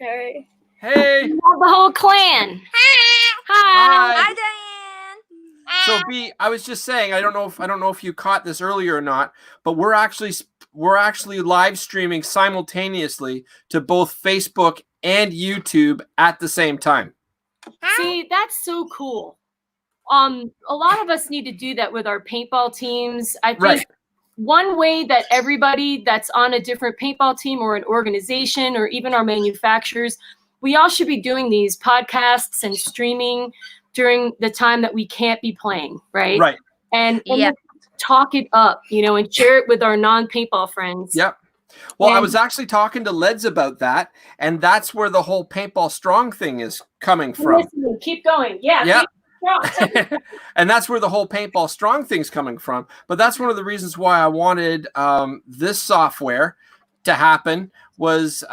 Okay. Hey. We have the whole clan. Hi. Hi, Diane. So B, I was just saying, I don't know if you caught this earlier or not, but we're actually live streaming simultaneously to both Facebook and YouTube at the same time. See, that's so cool. A lot of us need to do that with our paintball teams. I think Right. one way that everybody that's on a different paintball team or an organization or even our manufacturers, we all should be doing these podcasts and streaming during the time that we can't be playing, right? Right. And Yeah. talk it up, and share it with our non-paintball friends. Yep. Well, I And- was actually talking to Leds about that, and that's where the whole Paintball Strong thing is coming from. Listen, keep going. Yeah. Yep. keep going. And that's where the whole Paintball Strong thing's coming from. But that's one of the reasons why I wanted this software to happen was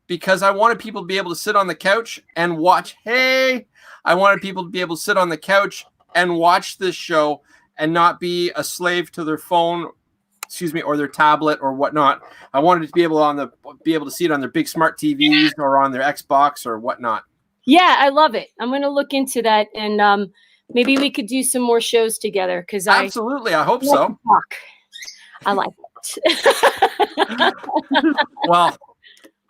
because I wanted people to be able to sit on the couch and watch. Hey, I wanted people to be able to sit on the couch and watch this show and not be a slave to their phone, or their tablet or whatnot. I wanted to be able to see it on their big smart TVs or on their Xbox or whatnot. Yeah, I love it. I'm going to look into that, and maybe we could do some more shows together because Absolutely, I hope like so. to talk. I like it. Well,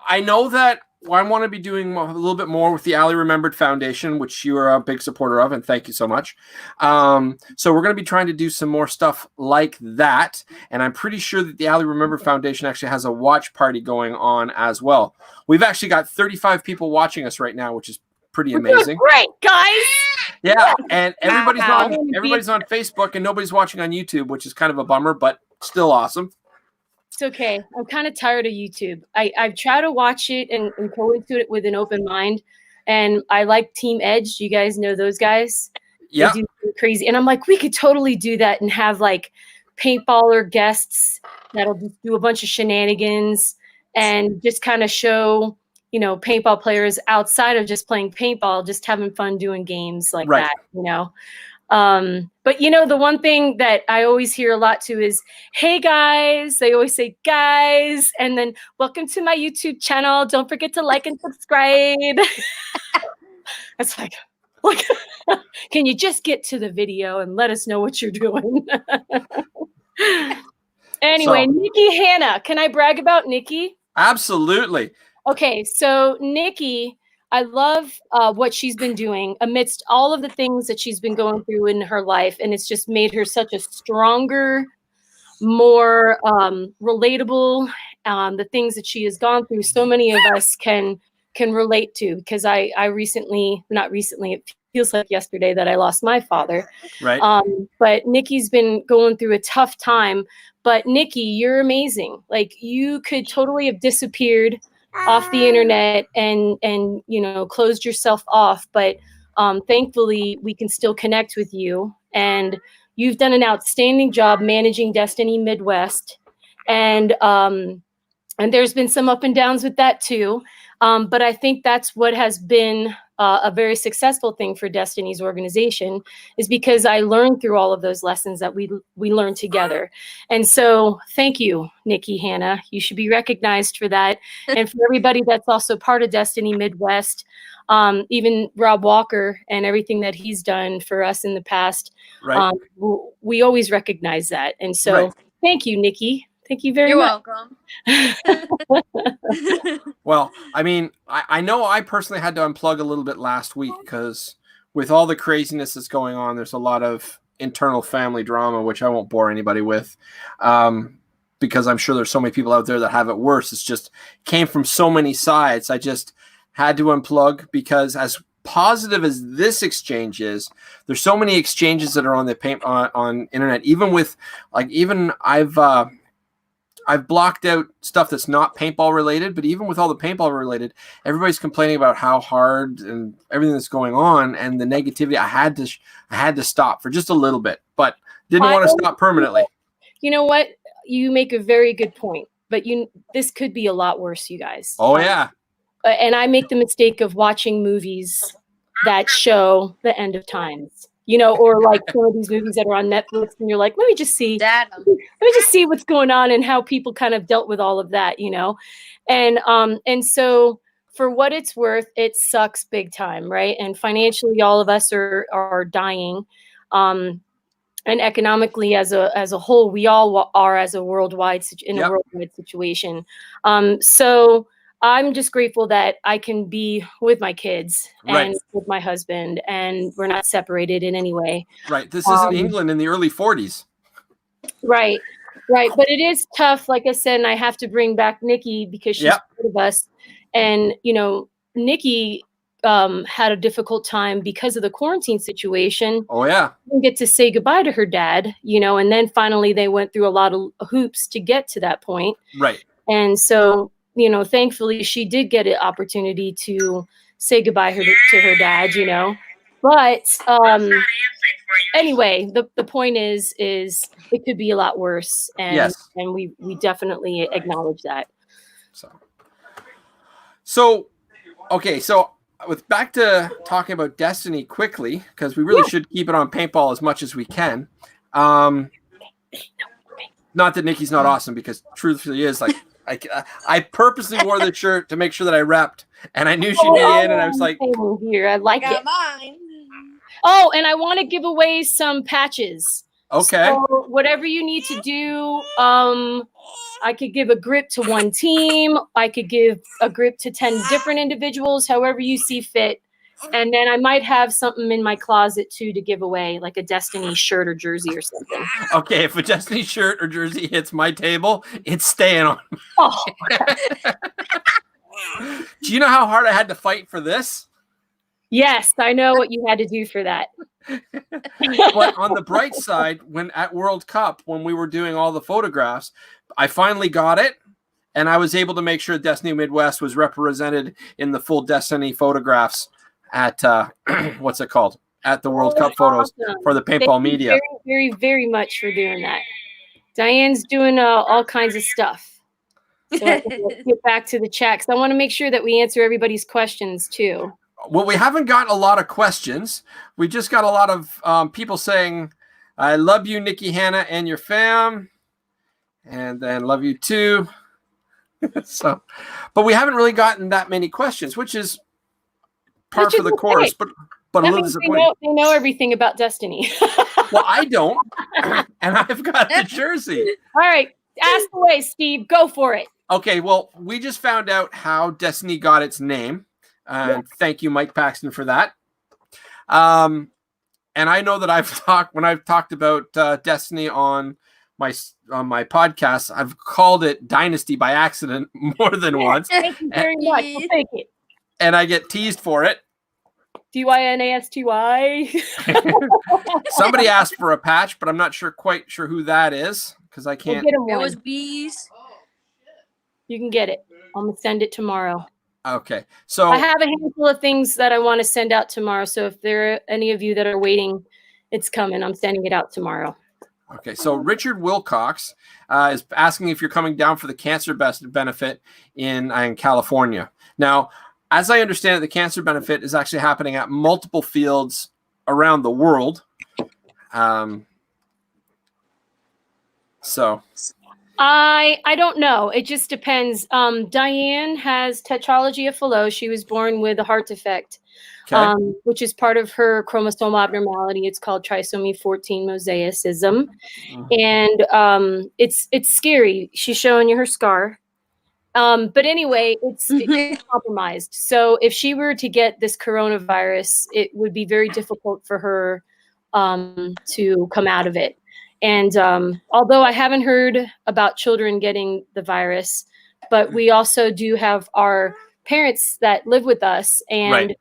I know that I want to be doing a little bit more with the Ali Remembered Foundation, which you are a big supporter of, and thank you so much. So we're going to be trying to do some more stuff like that, and I'm pretty sure that the Ali Remembered Foundation actually has a watch party going on as well. We've actually got 35 people watching us right now, which is pretty amazing. Great, guys. Yeah, and everybody's Wow. on Facebook and nobody's watching on YouTube, which is kind of a bummer, but still awesome. It's okay. I'm kind of tired of YouTube. I try to watch it and go into it with an open mind. And I like Team Edge. You guys know those guys? Yeah. They do crazy. And I'm like, we could totally do that and have like paintballer guests that'll just do a bunch of shenanigans and just kind of show, paintball players outside of just playing paintball, just having fun doing games like Right. that, But the one thing that I always hear a lot too is, hey guys, they always say guys, and then welcome to my YouTube channel. Don't forget to like and subscribe. It's like, look, can you just get to the video and let us know what you're doing? Anyway, So- Nikki Hannah, can I brag about Nikki? Absolutely. Okay, so Nikki, I love what she's been doing amidst all of the things that she's been going through in her life, and it's just made her such a stronger, more relatable. The things that she has gone through, so many of us can relate to. Because I not recently, it feels like yesterday that I lost my father. Right. But Nikki's been going through a tough time. But Nikki, you're amazing. Like you could totally have disappeared off the internet and closed yourself off, but thankfully we can still connect with you, and you've done an outstanding job managing Destiny Midwest, and there's been some up and downs with that too, but I think that's what has been a very successful thing for Destiny's organization, is because I learned through all of those lessons that we learned together. And so thank you, Nikki Hannah. You should be recognized for that. And for everybody that's also part of Destiny Midwest, even Rob Walker and everything that he's done for us in the past, Right. we always recognize that. And so Right. thank you, Nikki. Thank you very You're much. welcome. Well, I mean, I know I personally had to unplug a little bit last week because with all the craziness that's going on, there's a lot of internal family drama, which I won't bore anybody with, because I'm sure there's so many people out there that have it worse. It's just came from so many sides. I just had to unplug because as positive as this exchange is, there's so many exchanges that are on the on internet. Even I've blocked out stuff that's not paintball related, but even with all the paintball related, everybody's complaining about how hard and everything that's going on and the negativity. I had to stop for just a little bit, but didn't want to stop permanently. You know what? You make a very good point, but this could be a lot worse, you guys. Oh yeah. And I make the mistake of watching movies that show the end of times, or like some of these movies that are on Netflix, and you're like, let me just see what's going on and how people kind of dealt with all of that, and so for what it's worth, it sucks big time, right? And financially, all of us are dying. And economically, as a whole, we all are as a worldwide a worldwide situation. So I'm just grateful that I can be with my kids and with my husband, and we're not separated in any way. Right. This isn't England in the early 40s. Right. Right. But it is tough, like I said, and I have to bring back Nikki because she's part of us. And, Nikki had a difficult time because of the quarantine situation. Oh, yeah. Didn't get to say goodbye to her dad, and then finally they went through a lot of hoops to get to that point. Right. And so, thankfully she did get an opportunity to say goodbye to her dad, But anyway, the point is it could be a lot worse, and we definitely acknowledge that. So okay, so with back to talking about Destiny quickly, because we really should keep it on paintball as much as we can. Not that Nikki's not awesome, because truthfully is like I purposely wore the shirt to make sure that I repped, and I knew she'd be in, and I was like, here, I like it. Mine. Oh, and I want to give away some patches. Okay. So whatever you need to do, I could give a grip to one team. I could give a grip to 10 different individuals, however you see fit. And then I might have something in my closet too to give away, like a Destiny shirt or jersey or something. Okay, if a Destiny shirt or jersey hits my table, it's staying on. Oh. Do you know how hard I had to fight for this? Yes, I know what you had to do for that. But on the bright side, when at World Cup, when we were doing all the photographs, I finally got it, and I was able to make sure Destiny Midwest was represented in the full Destiny photographs at what's it called? At the World Cup photos for the paintball media. Very, very, very much for doing that. Diane's doing all kinds of stuff. So I can get back to the chat, because I want to make sure that we answer everybody's questions too. Well, we haven't got a lot of questions. We just got a lot of people saying, I love you, Nikki, Hannah, and your fam. And then love you too. So, but we haven't really gotten that many questions, which is par for the course, but a little disappointing. They know everything about Destiny. Well, I don't. And I've got the jersey. All right. Ask away, Steve. Go for it. Okay. Well, we just found out how Destiny got its name. Thank you, Mike Paxton, for that. And I know that when I've talked about Destiny on my podcast, I've called it Dynasty by accident more than once. Thank you very much. We'll take it. And I get teased for it. DYNASTY. Somebody asked for a patch, but I'm not quite sure who that is, because I can't. It was bees. You can get it. I'm gonna send it tomorrow. Okay, so I have a handful of things that I want to send out tomorrow. So if there are any of you that are waiting, it's coming. I'm sending it out tomorrow. Okay, so Richard Wilcox is asking if you're coming down for the cancer benefit in California. Now, as I understand it, the cancer benefit is actually happening at multiple fields around the world. So I don't know. It just depends. Diane has tetralogy of Fallot. She was born with a heart defect, which is part of her chromosome abnormality. It's called trisomy 14 mosaicism. And it's scary. She's showing you her scar. But anyway, it's compromised. So if she were to get this coronavirus, it would be very difficult for her to come out of it. And although I haven't heard about children getting the virus, but we also do have our parents that live with us, and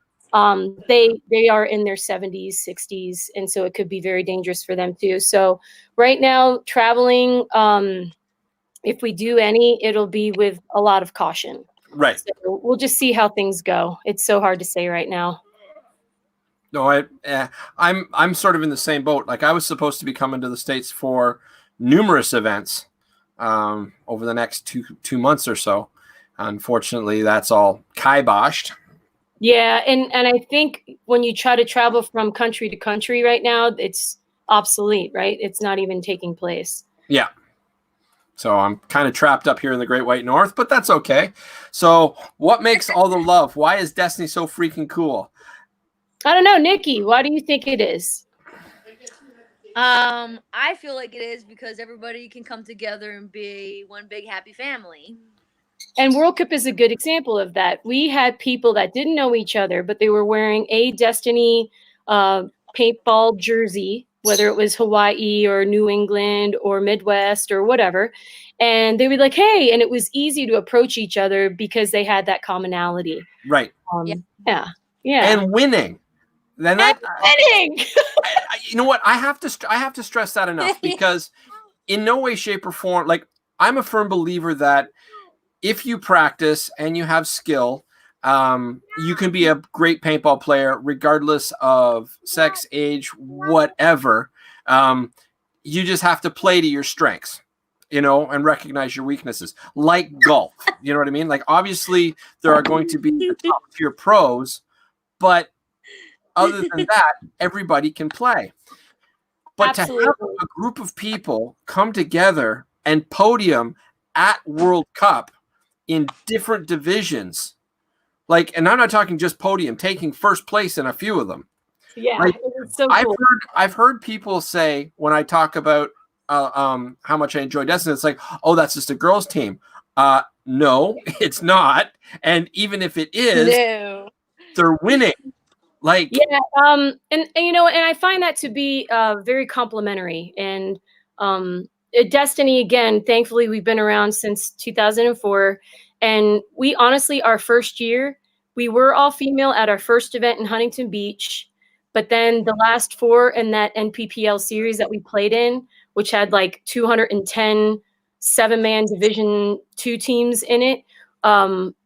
they are in their 70s, 60s, and so it could be very dangerous for them too. So right now, traveling, if we do any, it'll be with a lot of caution. Right. So we'll just see how things go. It's so hard to say right now. No, I'm sort of in the same boat. Like, I was supposed to be coming to the States for numerous events over the next two months or so. Unfortunately, that's all kiboshed. Yeah, and I think when you try to travel from country to country right now, it's obsolete, right? It's not even taking place. Yeah. So I'm kind of trapped up here in the Great White North, but that's okay. So what makes all the love? Why is Destiny so freaking cool? I don't know, Nikki. Why do you think it is? I feel like it is because everybody can come together and be one big happy family. And World Cup is a good example of that. We had people that didn't know each other, but they were wearing a Destiny paintball jersey, whether it was Hawaii or New England or Midwest or whatever. And they would be like, hey, and it was easy to approach each other because they had that commonality. Right. Yeah. And winning. Then that winning. You know what? I have to stress that enough because in no way, shape, or form, like I'm a firm believer that if you practice and you have skill, you can be a great paintball player regardless of sex, age, whatever. You just have to play to your strengths, you know, and recognize your weaknesses. Like golf, you know what I mean? Like obviously there are going to be the top tier pros, but other than that, everybody can play. But Absolutely. to have a group of people come together and podium at World Cup in different divisions, like, and I'm not talking just podium, taking first place in a few of them. Yeah, like, it's so cool. I've heard people say when I talk about how much I enjoy Destiny, it's like, oh, that's just a girls' team. No, it's not. And even if it is, they're winning. Like, yeah, and you know, and I find that to be very complimentary. And Destiny, again, thankfully, we've been around since 2004, and we honestly, our first year, we were all female at our first event in Huntington Beach, but then the last 4 in that NPPL series that we played in, which had like 210 7-man Division 2 teams in it,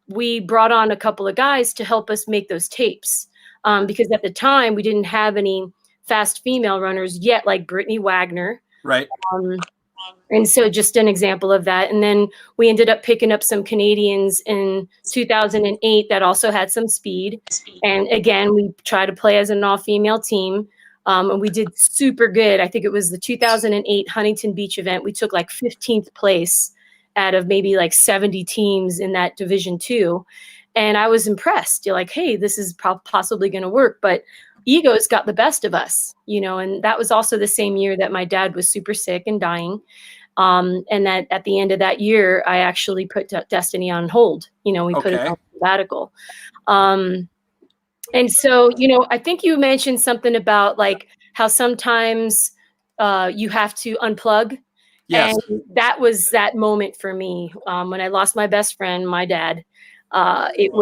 we brought on a couple of guys to help us make those tapes. Because at the time we didn't have any fast female runners yet, like Brittany Wagner. Right. And so just an example of that. And then we ended up picking up some Canadians in 2008 that also had some speed. And again, we tried to play as an all-female team. And we did super good. I think it was the 2008 Huntington Beach event. We took like 15th place out of maybe like 70 teams in that Division 2. And I was impressed. You're like, hey, this is possibly going to work. But egos got the best of us, you know, and that was also the same year that my dad was super sick and dying. And that at the end of that year, I actually put Destiny on hold. You know, we put it on sabbatical. And so, you know, I think you mentioned something about like how sometimes you have to unplug. Yes. And that was that moment for me when I lost my best friend, my dad. It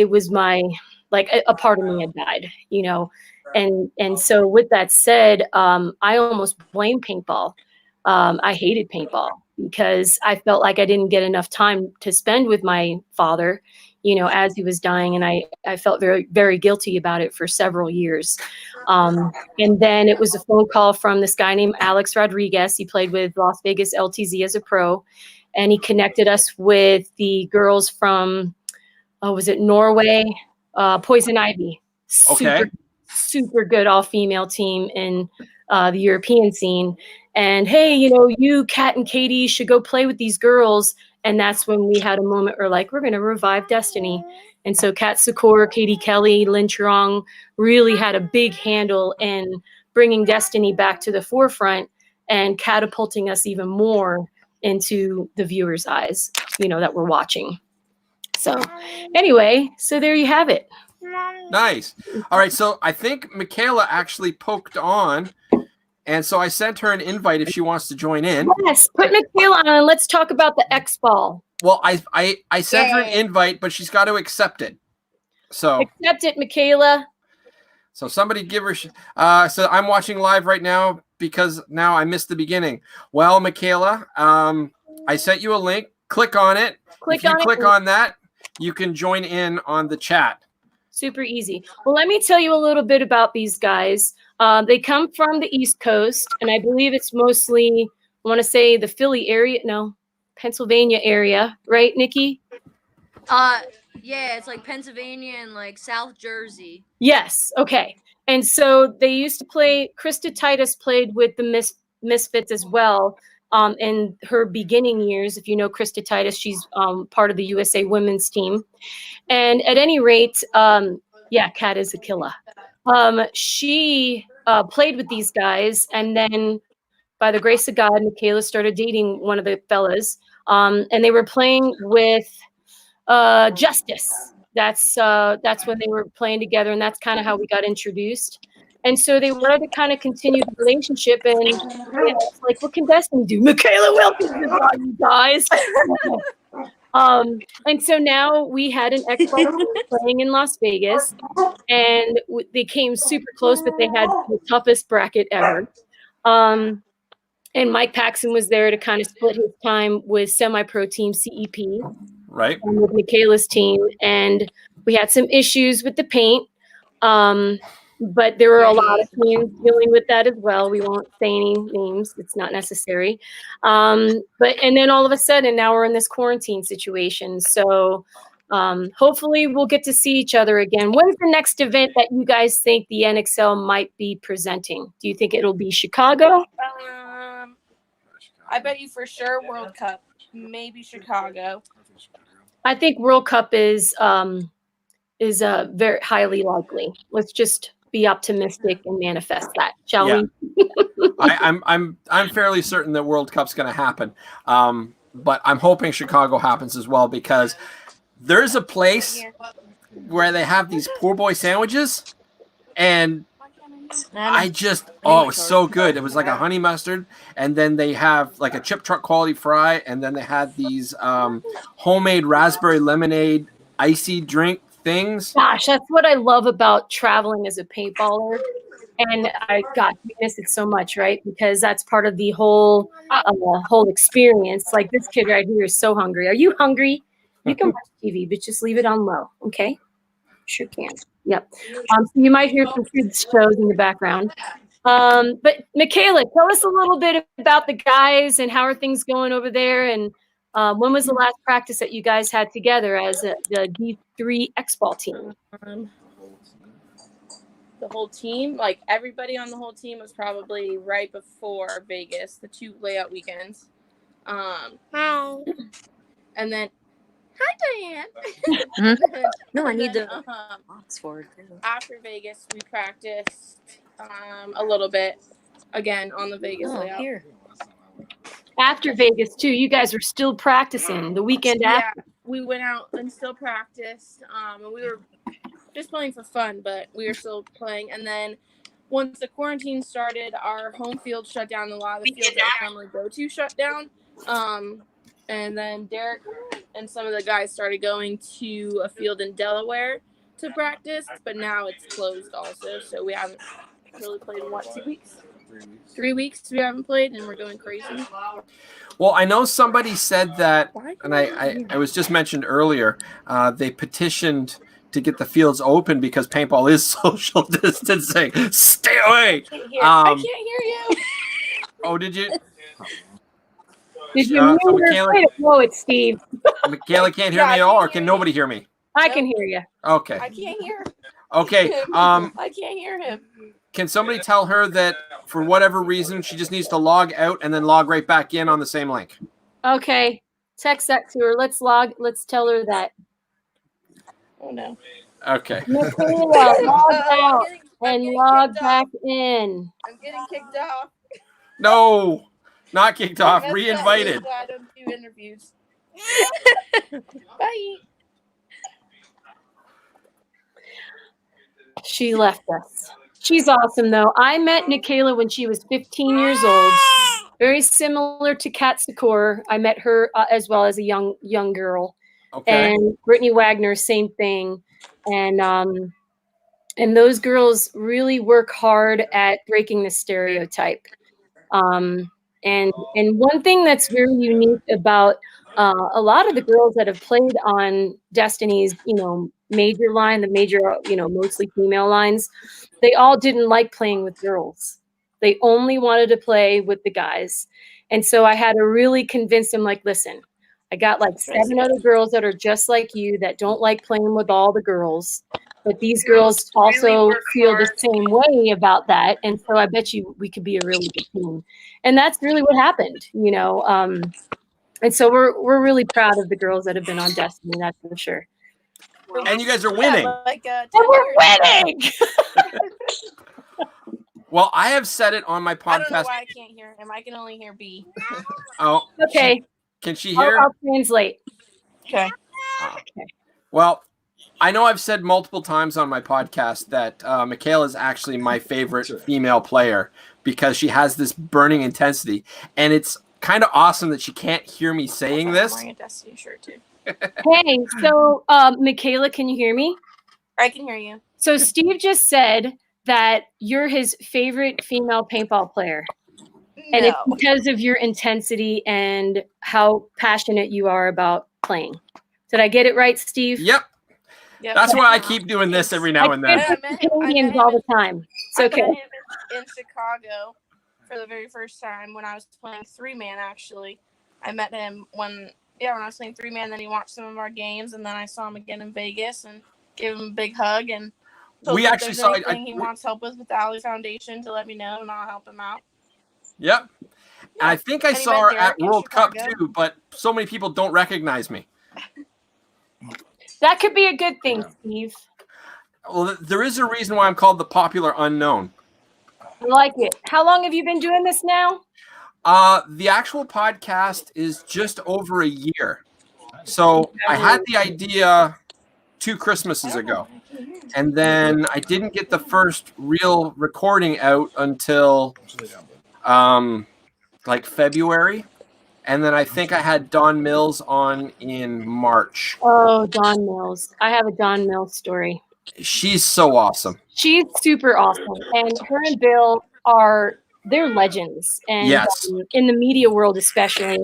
was my, like a part of me had died, you know? And so with that said, I almost blamed paintball. I hated paintball because I felt like I didn't get enough time to spend with my father, you know, as he was dying. And I felt very, very guilty about it for several years. And then it was a phone call from this guy named Alex Rodriguez. He played with Las Vegas LTZ as a pro. And he connected us with the girls from, was it Norway? Poison Ivy. Super good all-female team in the European scene. And hey, you know, you, Kat and Katie, should go play with these girls. And that's when we had a moment where like, we're going to revive Destiny. And so Kat Secor, Katie Kelly, Lynn Churong really had a big handle in bringing Destiny back to the forefront and catapulting us even more into the viewer's eyes, you know, that we're watching. So anyway, so there you have it. Nice. All right. So I think Michaela actually poked on, and so I sent her an invite if she wants to join in. Yes, put Michaela on and let's talk about the X Ball. Well, I sent her an invite, but she's got to accept it. So accept it, Michaela. So somebody give her. So I'm watching live right now because now I missed the beginning. Well, Michaela, I sent you a link. Click on it. If you click on that, you can join in on the chat. Super easy. Well, let me tell you a little bit about these guys. They come from the East Coast, and I believe it's mostly, I want to say the Philly area. No, Pennsylvania area, right, Nikki? Yeah, it's like Pennsylvania and like South Jersey. Yes. Okay. And so they used to play. Krista Titus played with the Misfits as well. in her beginning years. If you know Krista Titus, she's part of the USA women's team. And at any rate, Kat is a killer. She played with these guys, and then by the grace of God, Michaela started dating one of the fellas, and they were playing with Justice. That's when they were playing together, and that's kind of how we got introduced. And so they wanted to kind of continue the relationship, and it's like, what can Destiny do? Michaela Wilkins is on, you guys. And so now we had an Xbox playing in Las Vegas, and they came super close, but they had the toughest bracket ever. And Mike Paxton was there to kind of split his time with semi-pro team CEP, right, with Michaela's team, and we had some issues with the paint. But there were a lot of teams dealing with that as well. We won't say any names; it's not necessary. And then all of a sudden, now we're in this quarantine situation. So hopefully, we'll get to see each other again. When's the next event that you guys think the NXL might be presenting? Do you think it'll be Chicago? I bet you for sure World Cup, maybe Chicago. I think World Cup is very highly likely. Let's just be optimistic and manifest that, shall we? I'm fairly certain that World Cup's going to happen, but I'm hoping Chicago happens as well, because there's a place where they have these poor boy sandwiches, and it was so good. It was like a honey mustard, and then they have like a chip truck quality fry, and then they had these homemade raspberry lemonade icy drink things. Gosh, that's what I love about traveling as a paintballer. And I miss it so much, right? Because that's part of the whole experience. Like, this kid right here is so hungry. Are you hungry? You can watch TV, but just leave it on low, okay? Sure can. Yep. So you might hear some kids shows in the background. But Michaela, tell us a little bit about the guys and how are things going over there, and when was the last practice that you guys had together as the D3 X-Ball team? The whole team, like everybody on the whole team, was probably right before Vegas, the 2 layout weekends. Hi. And then, hi, Diane. No, I need the Oxford. After Vegas, we practiced a little bit again on the Vegas layout. Here. After Vegas, too, you guys were still practicing the weekend after. Yeah, we went out and still practiced, and we were just playing for fun, but we were still playing. And then once the quarantine started, our home field shut down. A lot of the fields that we normally go to shut down. And then Derek and some of the guys started going to a field in Delaware to practice, but now it's closed also. So we haven't really played in 2 weeks? 3 weeks we haven't played, and we're going crazy. Well, I know somebody said that, and I was just mentioned earlier, they petitioned to get the fields open because paintball is social distancing. Stay away. I can't hear you. Oh, did you? Did you So Michaela, it's Steve. Michaela can't hear me at all, or can nobody hear me? I can hear you. Okay. I can't hear. Okay. I can't hear him. Can somebody tell her that for whatever reason she just needs to log out and then log right back in on the same link? Okay. Text that to her. Let's tell her that. Oh no. Okay. Michaela, log out and log back in. I'm getting kicked off. No, not kicked off. Re-invited. I don't do interviews. Bye. She left us. She's awesome, though. I met Michaela when she was 15 years old. Very similar to Kat Secor. I met her as well as a young girl. Okay. And Brittany Wagner, same thing. And those girls really work hard at breaking the stereotype. And one thing that's very unique about a lot of the girls that have played on Destiny's, major line, the major, mostly female lines, they all didn't like playing with girls. They only wanted to play with the guys. And so I had to really convince them, like, listen, I got like 7 other girls that are just like you that don't like playing with all the girls. But these girls also feel the same way about that. And so I bet you we could be a really good team. And that's really what happened, and so we're really proud of the girls that have been on Destiny, that's for sure. And you guys are winning. Like, 10 And we're years. winning. Well, I have said it on my I don't know podcast. why I can't hear him. I can only hear B. Oh, Okay. Can she hear? I'll translate. Okay. Well, I know I've said multiple times on my podcast that Michaela is actually my favorite female player because she has this burning intensity. And it's kind of awesome that she can't hear me saying this. I'm wearing a Destiny shirt too. Hey, so Michaela, can you hear me? I can hear you. So Steve just said that you're his favorite female paintball player. And it's because of your intensity and how passionate you are about playing. Did I get it right, Steve? Yep. That's why I keep doing this every now and then. I met Canadians all the time. It's okay. I met him in Chicago for the very first time when I was playing 3-man, actually. I met him when I was playing 3-man, then he watched some of our games, and then I saw him again in Vegas and gave him a big hug. And we actually saw anything he wants help with the Alley Foundation to let me know, and I'll help him out. Yep. And I think I saw her at World Cup too, but so many people don't recognize me. That could be a good thing, Steve. Well, there is a reason why I'm called the popular unknown. I like it. How long have you been doing this now? The actual podcast is just over a year. So I had the idea 2 Christmases ago. And then I didn't get the first real recording out until like February. And then I think I had Dawn Mills on in March. Oh, Dawn Mills. I have a Dawn Mills story. She's so awesome. She's super awesome. And her and Bill they're legends. And yes. In the media world especially.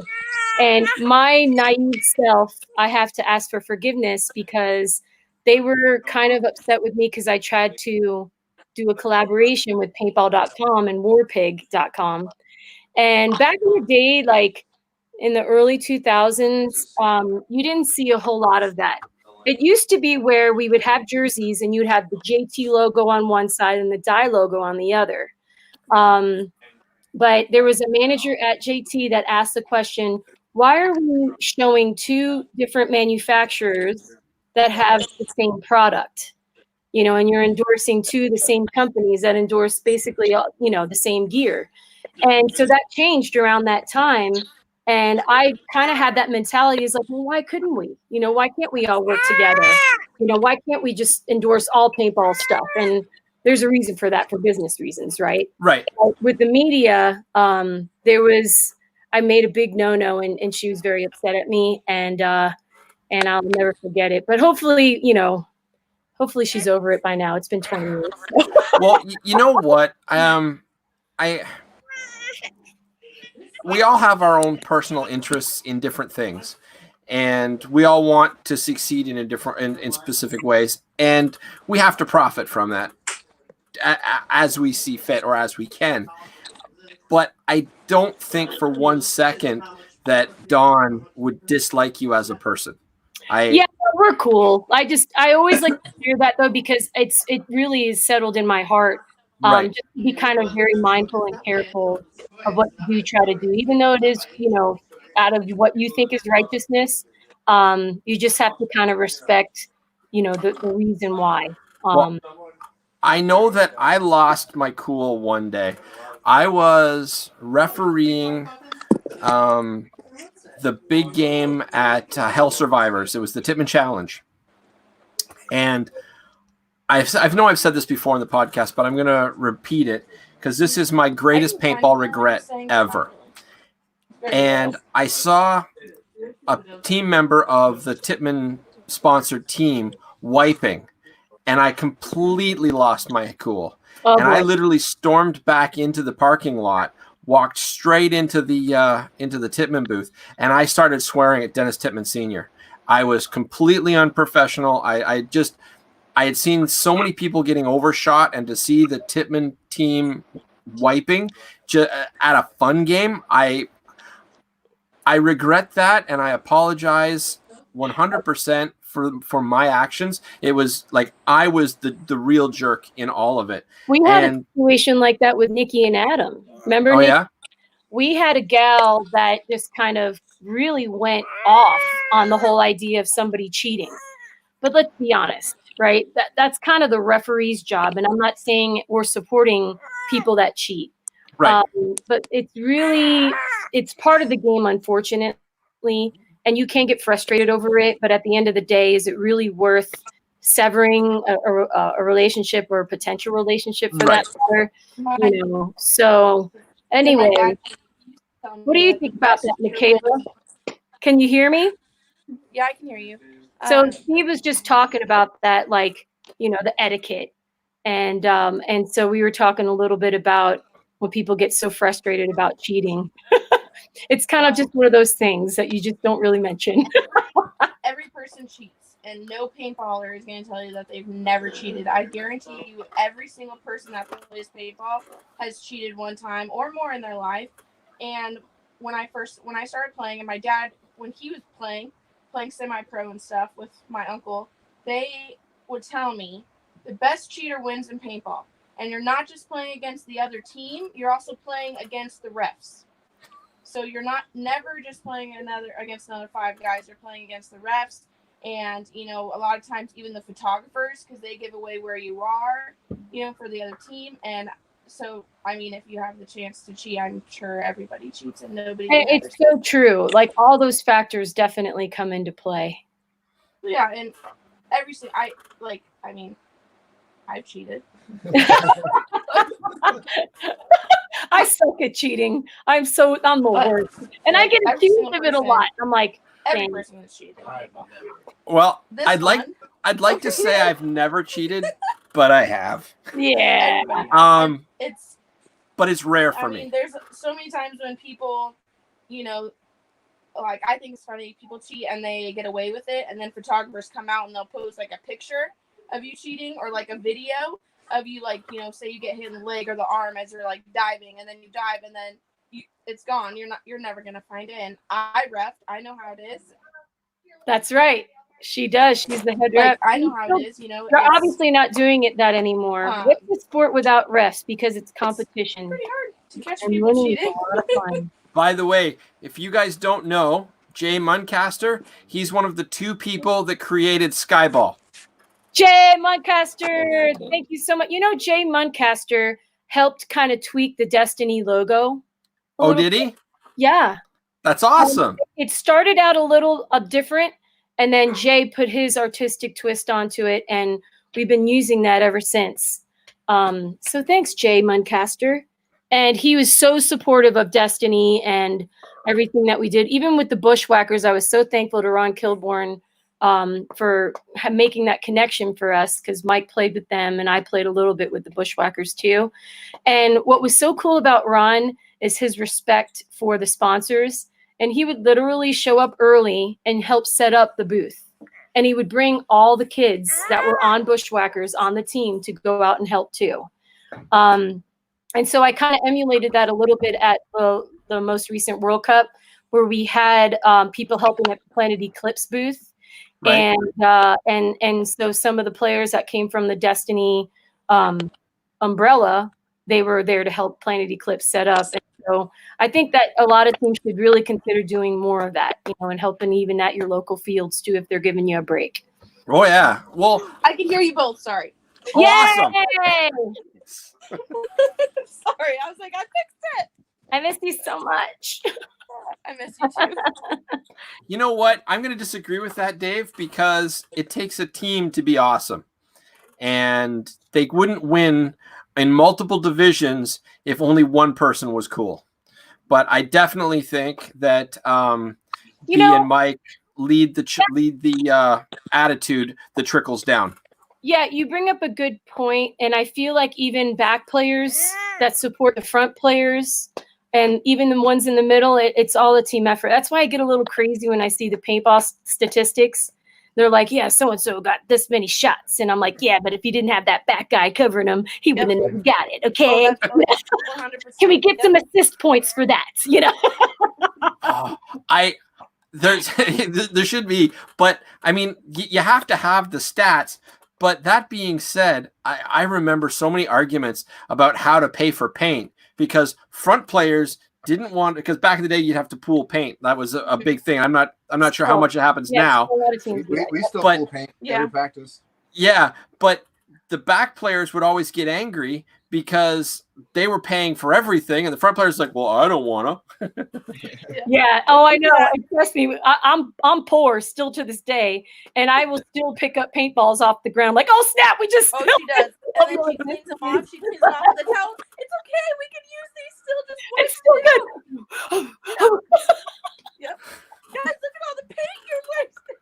And my naive self, I have to ask for forgiveness because they were kind of upset with me because I tried to do a collaboration with paintball.com and warpig.com. And back in the day, like in the early 2000s, you didn't see a whole lot of that. It used to be where we would have jerseys and you'd have the JT logo on one side and the Die logo on the other. But there was a manager at JT that asked the question, why are we showing 2 different manufacturers that have the same product? And you're endorsing 2 the same companies that endorse basically, the same gear. And so that changed around that time. And I kind of had that mentality is like, well, why couldn't we? Why can't we all work together? Why can't we just endorse all paintball stuff? And there's a reason for that, for business reasons, right? Right. With the media, I made a big no-no and she was very upset at me and I'll never forget it. But hopefully she's over it by now. It's been 20 years. Well, you know what? We all have our own personal interests in different things, and we all want to succeed in specific ways, and we have to profit from that as we see fit or as we can. But I don't think for 1 second that Dawn would dislike you as a person. Yeah, we're cool. I always like to hear that though, because it really is settled in my heart. Right. Just to be kind of very mindful and careful of what you try to do, even though it is, out of what you think is righteousness. You just have to kind of respect, the reason why. Well, I know that I lost my cool one day. I was refereeing the big game at Hell Survivors. It was the Tippmann Challenge. And I know I've said this before in the podcast, but I'm going to repeat it because this is my greatest paintball regret ever. And I saw a team member of the Tippmann sponsored team wiping, and I completely lost my cool. And I literally stormed back into the parking lot, walked straight into the Tippmann booth, and I started swearing at Dennis Tippmann Sr. I was completely unprofessional. I had seen so many people getting overshot, and to see the Tippmann team wiping at a fun game, I I regret that, and I apologize 100% for my actions. It was like I was the real jerk in all of it. We had a And situation like that with Nikki and Adam. Remember, oh Nikki? yeah, We had a gal that just kind of really went off on the whole idea of somebody cheating. But let's be honest, right? That's kind of the referee's job. And I'm not saying we're supporting people that cheat. right. But it's part of the game, unfortunately. And you can get frustrated over it. But at the end of the day, is it really worth severing a relationship or a potential relationship for that matter? You know, so anyway, what do you think about that, Michaela? Can you hear me? Yeah, I can hear you. So he was just talking about that, like, you know, the etiquette. And so we were talking a little bit about when people get so frustrated about cheating. It's kind of just one of those things that you just don't really mention. Every person cheats, and no paintballer is going to tell you that they've never cheated. I guarantee you, every single person that plays paintball has cheated one time or more in their life. And when I started playing, and my dad, when he was playing semi-pro and stuff with my uncle, they would tell me the best cheater wins in paintball. And you're not just playing against the other team, you're also playing against the refs. So you're never just playing against another 5 guys. You're playing against the refs, and you know, a lot of times even the photographers, because they give away where you are, you know, for the other team. And so, I mean, if you have the chance to cheat, I'm sure everybody cheats, and nobody. It's so true. Like, all those factors definitely come into play. Yeah, and I've cheated. I suck at cheating. I'm the worst. And I get accused of it a lot. I'm like, every person has cheated. Well, I'd like to say I've never cheated, but I have. Yeah. But it's rare for me. There's so many times when people, you know, like, I think it's funny, people cheat and they get away with it, and then photographers come out and they'll post like a picture of you cheating, or like a video of you, like, you know, say you get hit in the leg or the arm as you're like diving, and then you dive, and then it's gone. You're never gonna find it. And I know how it is. That's right. She does. She's the head ref. I know how it is. You know, they're obviously not doing that anymore. What's the sport without refs? Because it's competition. It's pretty hard to catch people cheating. A lot of fun. By the way, if you guys don't know, Jay Muncaster, he's one of the 2 people that created Skyball. Jay Muncaster, thank you so much. You know, Jay Muncaster helped kind of tweak the Destiny logo. Oh, did he? Yeah. That's awesome. It started out a little different, and then Jay put his artistic twist onto it, and we've been using that ever since. So thanks, Jay Muncaster. And he was so supportive of Destiny and everything that we did. Even with the Bushwhackers, I was so thankful to Ron Kilborn for making that connection for us, because Mike played with them and I played a little bit with the Bushwhackers too. And what was so cool about Ron is his respect for the sponsors. And he would literally show up early and help set up the booth. And he would bring all the kids that were on Bushwhackers on the team to go out and help too. And so I kind of emulated that a little bit at the most recent World Cup, where we had people helping at the Planet Eclipse booth. Right. And so some of the players that came from the Destiny umbrella, they were there to help Planet Eclipse set up. And so I think that a lot of teams should really consider doing more of that, you know, and helping even at your local fields too, if they're giving you a break. Oh yeah. Well, I can hear you both. Sorry. Oh, awesome. Sorry, I was like, I fixed it. I miss you so much. I miss you too. You know what? I'm going to disagree with that, Dave, because it takes a team to be awesome. And they wouldn't win in multiple divisions if only one person was cool. But I definitely think that Bea and Mike lead the attitude that trickles down. Yeah, you bring up a good point, and I feel like even back players that support the front players, and even the ones in the middle, it's all a team effort. That's why I get a little crazy when I see the paintball statistics. They're like, yeah, so-and-so got this many shots. And I'm like, yeah, but if he didn't have that back guy covering him, he wouldn't have never got it, okay? Can we get some assist points for that, you know? There should be, but I mean, you have to have the stats. But that being said, I remember so many arguments about how to pay for paint because front players didn't want, because back in the day you'd have to pool paint. That was a big thing. I'm not sure how much it happens now. A lot of teams We still But- pool paint every practice. Yeah, but the back players would always get angry because they were paying for everything, and the front players like, well, I don't want to. Yeah. Oh, I know. And trust me, I'm poor still to this day, and I will still pick up paintballs off the ground. Like, oh snap, we just. Oh, she does. And then she cleans them off. She cleans them off with a towel. It's okay. We can use these still. Just It's still good. Yep. Guys, look at all the paint you're wasting.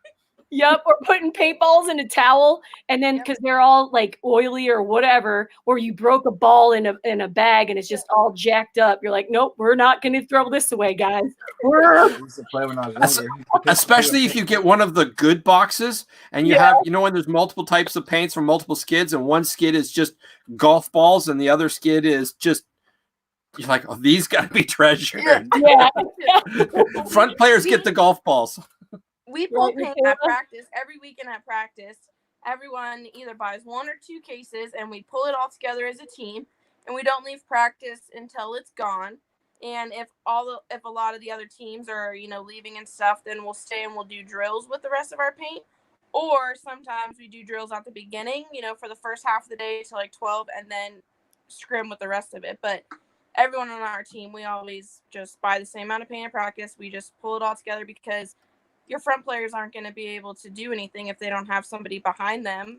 Yep, or putting paintballs in a towel, and then because they're all like oily or whatever, or you broke a ball in a bag and it's just all jacked up. You're like, nope, we're not going to throw this away, guys. I used to play when I was younger. Especially if you get one of the good boxes and you have, when there's multiple types of paints from multiple skids, and one skid is just golf balls and the other skid is just, you're like, oh, these got to be treasured. Yeah. Front players get the golf balls. We pull paint at practice every weekend at practice. Everyone either buys 1 or 2 cases, and we pull it all together as a team. And we don't leave practice until it's gone. And if a lot of the other teams are leaving and stuff, then we'll stay and we'll do drills with the rest of our paint. Or sometimes we do drills at the beginning, for the first half of the day to like 12, and then scrim with the rest of it. But everyone on our team, we always just buy the same amount of paint at practice. We just pull it all together because your front players aren't going to be able to do anything if they don't have somebody behind them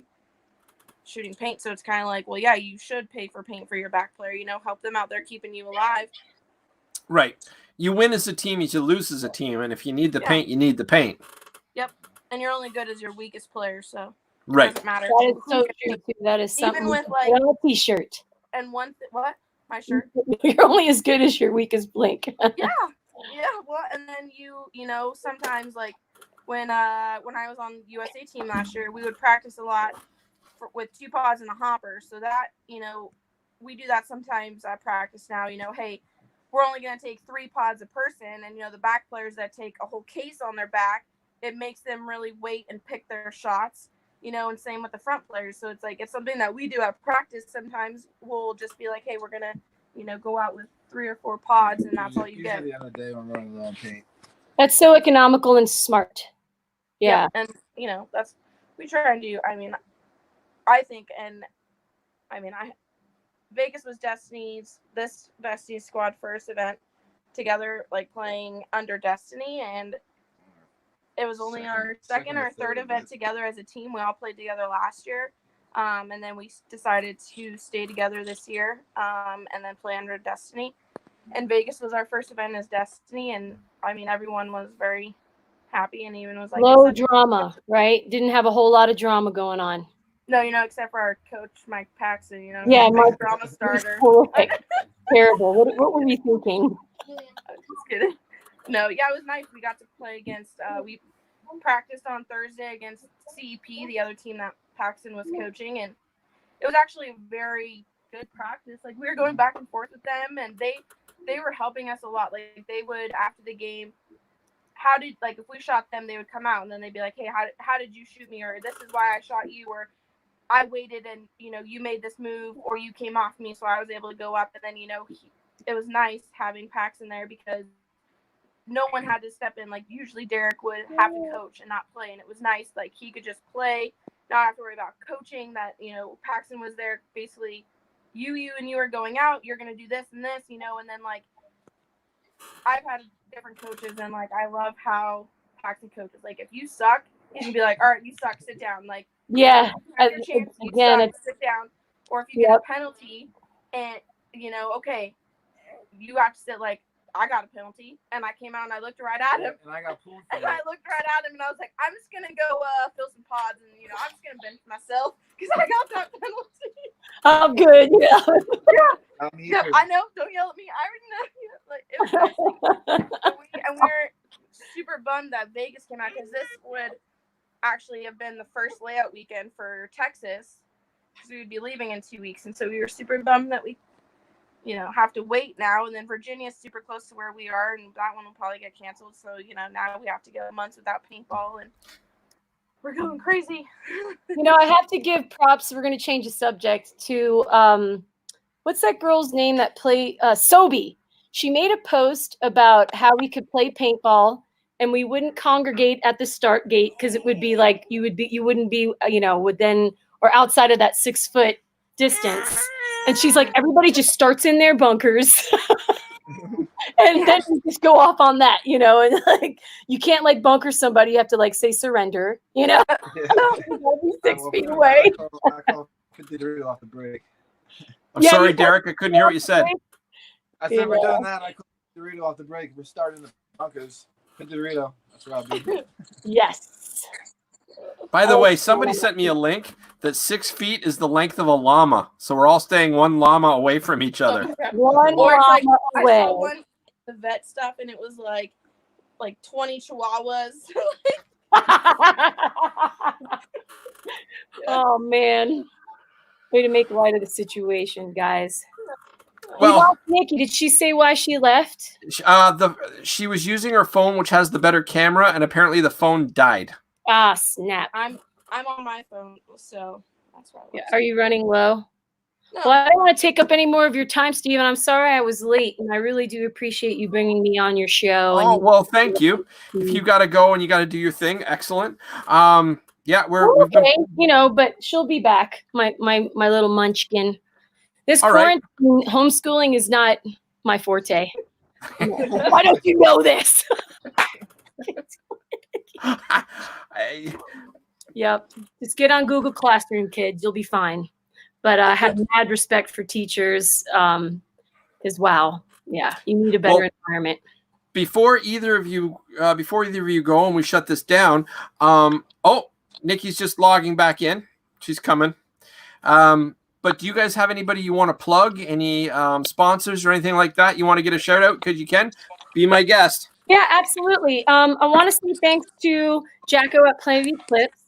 shooting paint. So it's kind of like, well, yeah, you should pay for paint for your back player, help them out. They're keeping you alive. Right. You win as a team, you lose as a team. And if you need the paint, you need the paint. Yep. And you're only good as your weakest player. So right. It doesn't matter. That is so true, too. That is something. Even with on a t-shirt. And what? My shirt? You're only as good as your weakest link. Yeah. Well, and then sometimes like when I was on the USA team last year, we would practice a lot with 2 pods and a hopper. So that we do that sometimes at practice now. Hey, we're only going to take 3 pods a person, and the back players that take a whole case on their back, it makes them really wait and pick their shots. And same with the front players. So it's like it's something that we do at practice. Sometimes we'll just be like, hey, we're gonna go out with 3 or 4 pods, and that's all you get. At the end of the day, when running low on paint. That's so economical and smart. Yeah. And that's we try and do. I think, and Vegas was Destiny's squad first event together, like playing under Destiny, and it was only our second or third event together as a team. We all played together last year. And then we decided to stay together this year and then play under Destiny. And Vegas was our first event as Destiny. And, everyone was very happy and even was like... Low drama, right? Didn't have a whole lot of drama going on. No, except for our coach, Mike Paxton, Yeah, Mike, drama starter. Terrible. What were you thinking? Just kidding. No, yeah, it was nice. We got to play against... we practiced on Thursday against CEP, the other team that Paxton was coaching, and it was actually a very good practice. Like, we were going back and forth with them, and they were helping us a lot. Like, they would, after the game, if we shot them, they would come out, and then they'd be like, hey, how did you shoot me? Or this is why I shot you, or I waited and, you made this move, or you came off me, so I was able to go up. And then, it was nice having Paxton there because no one had to step in. Like, usually Derek would have to coach and not play, and it was nice. Like, he could just play, not have to worry about coaching. That Paxton was there basically. You are going out. You're gonna do this and this, and then like I've had different coaches, and like I love how Paxton coaches. Like, if you suck, he can be like, all right, you suck, sit down. Like, yeah, again, sit down. Or if you get a penalty, and okay, you have to sit like. I got a penalty, and I came out and I looked right at him. And I got pulled. And I looked right at him, and I was like, I'm just gonna go fill some pods, and I'm just gonna bench myself because I got that penalty. Oh, good. Yeah, I know. Don't yell at me. I already know. Like, it was nice. And we're super bummed that Vegas came out because this would actually have been the first layout weekend for Texas because we would be leaving in 2 weeks, and so we were super bummed that we have to wait now. And then Virginia's super close to where we are, and that one will probably get canceled. So, now we have to go months without paintball, and we're going crazy. I have to give props. We're going to change the subject to what's that girl's name that played Sobe? She made a post about how we could play paintball and we wouldn't congregate at the start gate because it would be like you wouldn't be within or outside of that 6 foot distance. And she's like, everybody just starts in their bunkers. And then you just go off on that, and like you can't like bunker somebody, you have to like say surrender, You gotta be 6 feet away. I call 50 Dorito off the break. I'm sorry, Derek, I couldn't hear what you said. I said we're doing that. I call 50 Dorito off the break. We're starting the bunkers. 50 Dorito. That's what I'll do. Yes. By the way, somebody sent me a link that 6 feet is the length of a llama. So we're all staying one llama away from each other. One Or it's like, llama I away. saw one, the vet stuff, and it was like 20 chihuahuas. Oh man. Way to make light of the situation, guys. Well, Nikki, did she say why she left? she was using her phone, which has the better camera, and apparently the phone died. Ah, snap. I'm on my phone, so that's why. Yeah, are you running low? No. Well, I don't want to take up any more of your time, Steven. I'm sorry I was late, and I really do appreciate you bringing me on your show. Oh, well, thank you. If you got to go and you got to do your thing, excellent. Yeah, we've okay, but she'll be back, my little munchkin. This All right. quarantine homeschooling is not my forte. Why don't you know this? Yep. Just get on Google Classroom, kids. You'll be fine. But I have mad respect for teachers as well. Yeah, you need a better environment. Before either of you go and we shut this down, Nikki's just logging back in. She's coming. But do you guys have anybody you want to plug? Any sponsors or anything like that you want to get a shout out? Because you can be my guest. Yeah, absolutely. I want to say thanks to Jacko at Plainview Clips,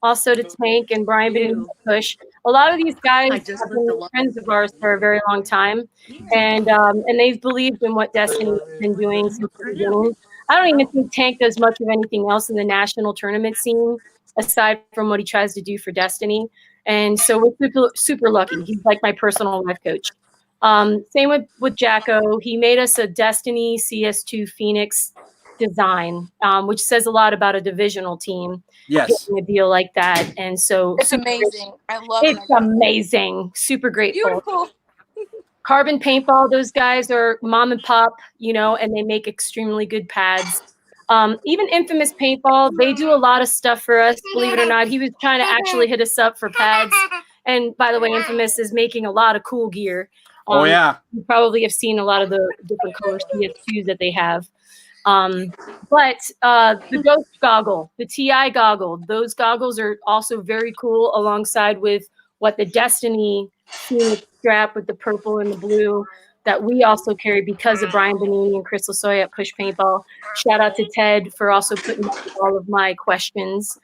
also to Tank and Brian Benny Push. A lot of these guys have been friends of ours for a very long time, and they've believed in what Destiny's been doing since the beginning. I don't even think Tank does much of anything else in the national tournament scene aside from what he tries to do for Destiny. And so we're super, super lucky. He's like my personal life coach. Same with Jacko. He made us a Destiny CS2 Phoenix design, which says a lot about a divisional team. Yes. Getting a deal like that. And so it's amazing. I love it. It's amazing. Super grateful. Beautiful. Carbon Paintball, those guys are mom and pop, and they make extremely good pads. Even Infamous Paintball, they do a lot of stuff for us, believe it or not. He was trying to actually hit us up for pads. And by the way, Infamous is making a lot of cool gear. Oh, yeah. You probably have seen a lot of the different color CS2s that they have. But the Ghost Goggle, the TI Goggle, those goggles are also very cool alongside with what the Destiny Phoenix strap with the purple and the blue that we also carry because of Brian Benini and Chris Lasoya at Push Paintball. Shout out to Ted for also putting up all of my questions.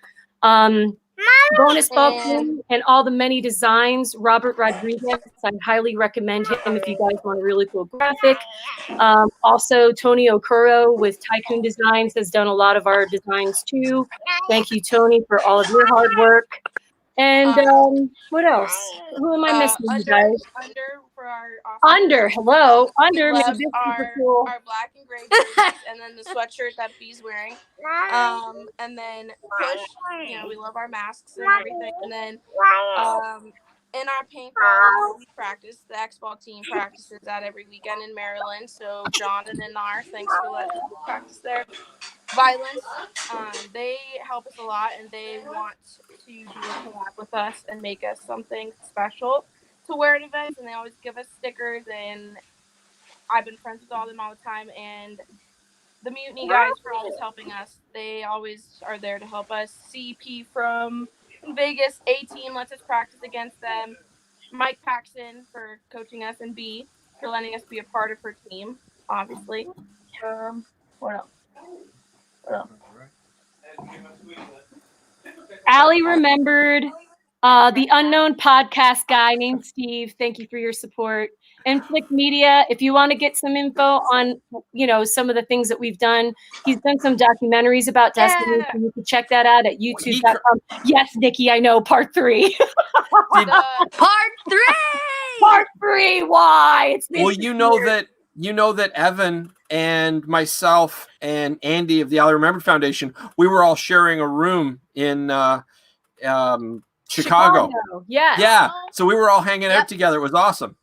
Bonus ball team and all the many designs. Robert Rodriguez, I highly recommend him if you guys want a really cool graphic. Also, Tony Okuro with Tycoon Designs has done a lot of our designs too. Thank you, Tony, for all of your hard work. And what else? Who am I missing, you guys? Under for our hello. Under love made this our, super cool. our black and gray jerseys, and then the sweatshirt that Bee's wearing. And then Push, we love our masks and everything. And then in our paintball, we practice. The X-Ball team practices that every weekend in Maryland. So John and Anar, thanks for letting us practice there. Violence, they help us a lot, and they want to do a collab with us and make us something special to wear at events, and they always give us stickers, and I've been friends with all of them all the time, and the Mutiny guys for always helping us. They always are there to help us. CP from Vegas, A-Team lets us practice against them. Mike Paxton for coaching us, and B for letting us be a part of her team, obviously. What else? Allie remembered. The unknown podcast guy named Steve. Thank you for your support. And Flick Media, if you want to get some info on, some of the things that we've done, he's done some documentaries about Destiny. Yeah. So you can check that out at youtube.com. Yes, Nikki, I know, part 3. Part 3. Part 3. Why? It's been Well, you know that Evan and myself and Andy of the I'll Remember Foundation, we were all sharing a room in Chicago. Yes. Yeah. So we were all hanging out together. It was awesome.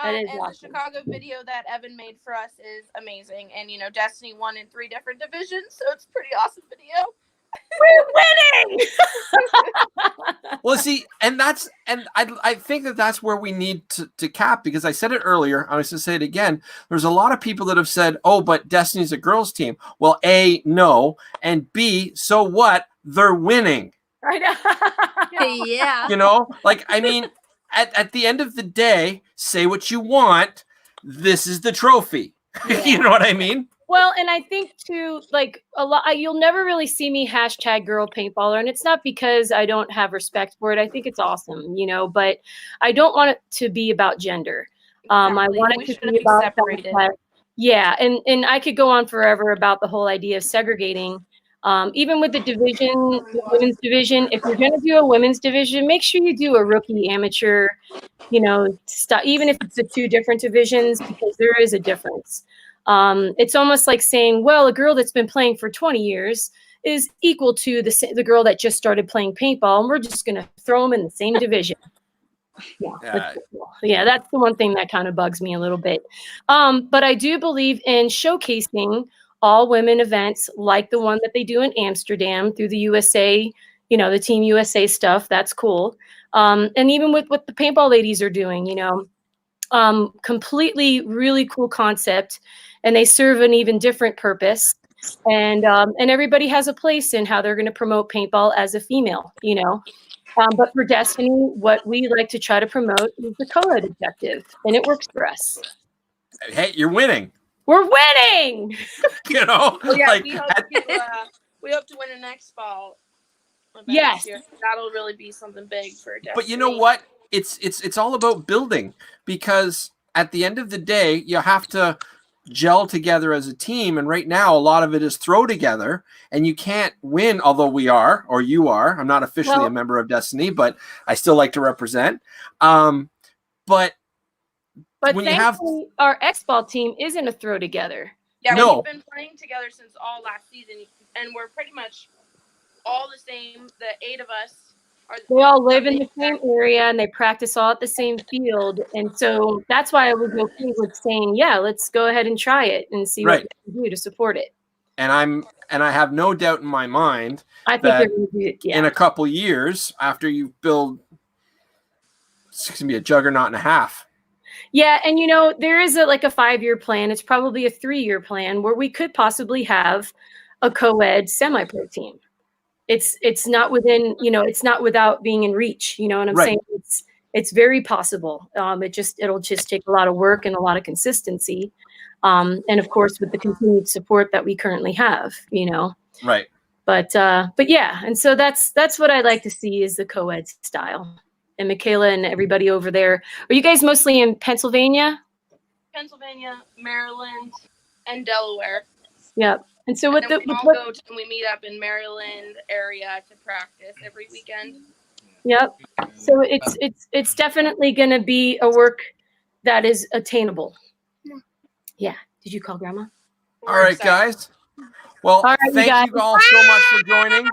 That is and awesome. the Chicago video that Evan made for us is amazing. And Destiny won in 3 different divisions, so it's a pretty awesome video. We're winning. Well, see, and I think that's where we need to cap, because I said it earlier. I was going to say it again. There's a lot of people that have said, "Oh, but Destiny's a girls' team." Well, A, no, and B, so what? They're winning. I know. Yeah. I mean, at the end of the day, say what you want. This is the trophy. You know what I mean? Well, and I think too, a lot, you'll never really see me hashtag girl paintballer, and it's not because I don't have respect for it. I think it's awesome, but I don't want it to be about gender. I want it to be about separated. Yeah, and I could go on forever about the whole idea of segregating. Even with the women's division, if you're going to do a women's division, make sure you do a rookie, amateur, stuff, even if it's the 2 different divisions, because there is a difference. It's almost like saying, well, a girl that's been playing for 20 years is equal to the girl that just started playing paintball, and we're just going to throw them in the same division. Yeah, that's the one thing that kind of bugs me a little bit. But I do believe in showcasing all women events like the one that they do in Amsterdam through the USA, the Team USA stuff. That's cool. And even with what the paintball ladies are doing, completely really cool concept, and they serve an even different purpose. And everybody has a place in how they're going to promote paintball as a female, but for Destiny, what we like to try to promote is the co-ed objective, and it works for us. Hey, you're winning. We're winning. Well, yeah, we hope to win an next fall. Yes, that'll really be something big for Destiny. But you know what? It's all about building, because at the end of the day, you have to gel together as a team. And right now, a lot of it is throw together, and you can't win. Although we are, or you are. I'm not officially a member of Destiny, but I still like to represent. But when you have our X-Ball team isn't a throw together. Yeah, no. We've been playing together since all last season, and we're pretty much all the same. The 8 of us. They all live in the same area, and they practice all at the same field. And so that's why I was okay with saying, yeah, let's go ahead and try it and see what we can do to support it. And I have no doubt in my mind that in a couple years, after you build, it's going to be a juggernaut and a half. Yeah, and there is a 5-year plan. It's probably a 3-year plan where we could possibly have a co-ed semi-pro team. It's not within, it's not without being in reach. You know what I'm saying? It's very possible. It'll just take a lot of work and a lot of consistency. And of course, with the continued support that we currently have, Right. But yeah, and so that's what I like to see is the co-ed style. And Michaela and everybody over there. Are you guys mostly in Pennsylvania? Pennsylvania, Maryland, and Delaware. Yep. And so we all go and we meet up in Maryland area to practice every weekend. Yep. So it's definitely going to be a work that is attainable. Yeah. Did you call Grandma? All right, guys. Well, thank you all so much for joining.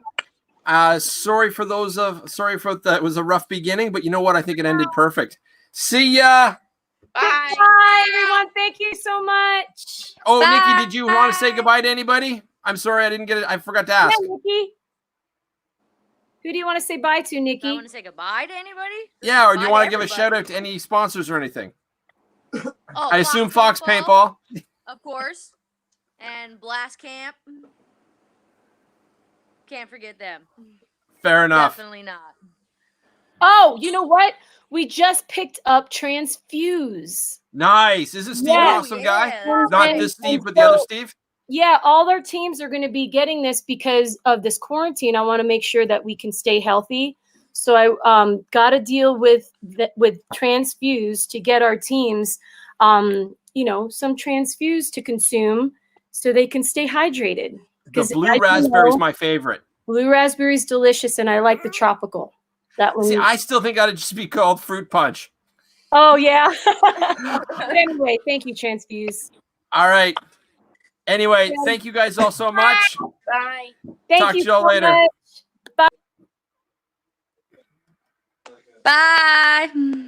Sorry for that was a rough beginning, but you know what? I think it ended perfect. See ya. Bye. Bye, everyone. Thank you so much. Oh, bye. Nikki, did you want to say goodbye to anybody? I'm sorry, I didn't get it. I forgot to ask. Yeah, Nikki. Who do you want to say bye to, Nikki? I want to say goodbye to anybody? Yeah, or do you want to give a shout out to any sponsors or anything? Oh, I assume Fox Paintball. Of course. And Blast Camp. Can't forget them. Fair enough. Definitely not. Oh, you know what? We just picked up Transfuse. Nice. Isn't Steve an awesome guy? Not this Steve, but the other Steve? Yeah, all our teams are going to be getting this because of this quarantine. I want to make sure that we can stay healthy. So I got to deal with Transfuse to get our teams, some Transfuse to consume so they can stay hydrated. The blue raspberry is my favorite. Blue raspberry is delicious, and I like the tropical. That one. See, I still think that'd just be called fruit punch. Oh yeah. But anyway, thank you, Transfuse. All right. Anyway, thank you guys all so much. Bye. Thank you to y'all so later. much. Bye.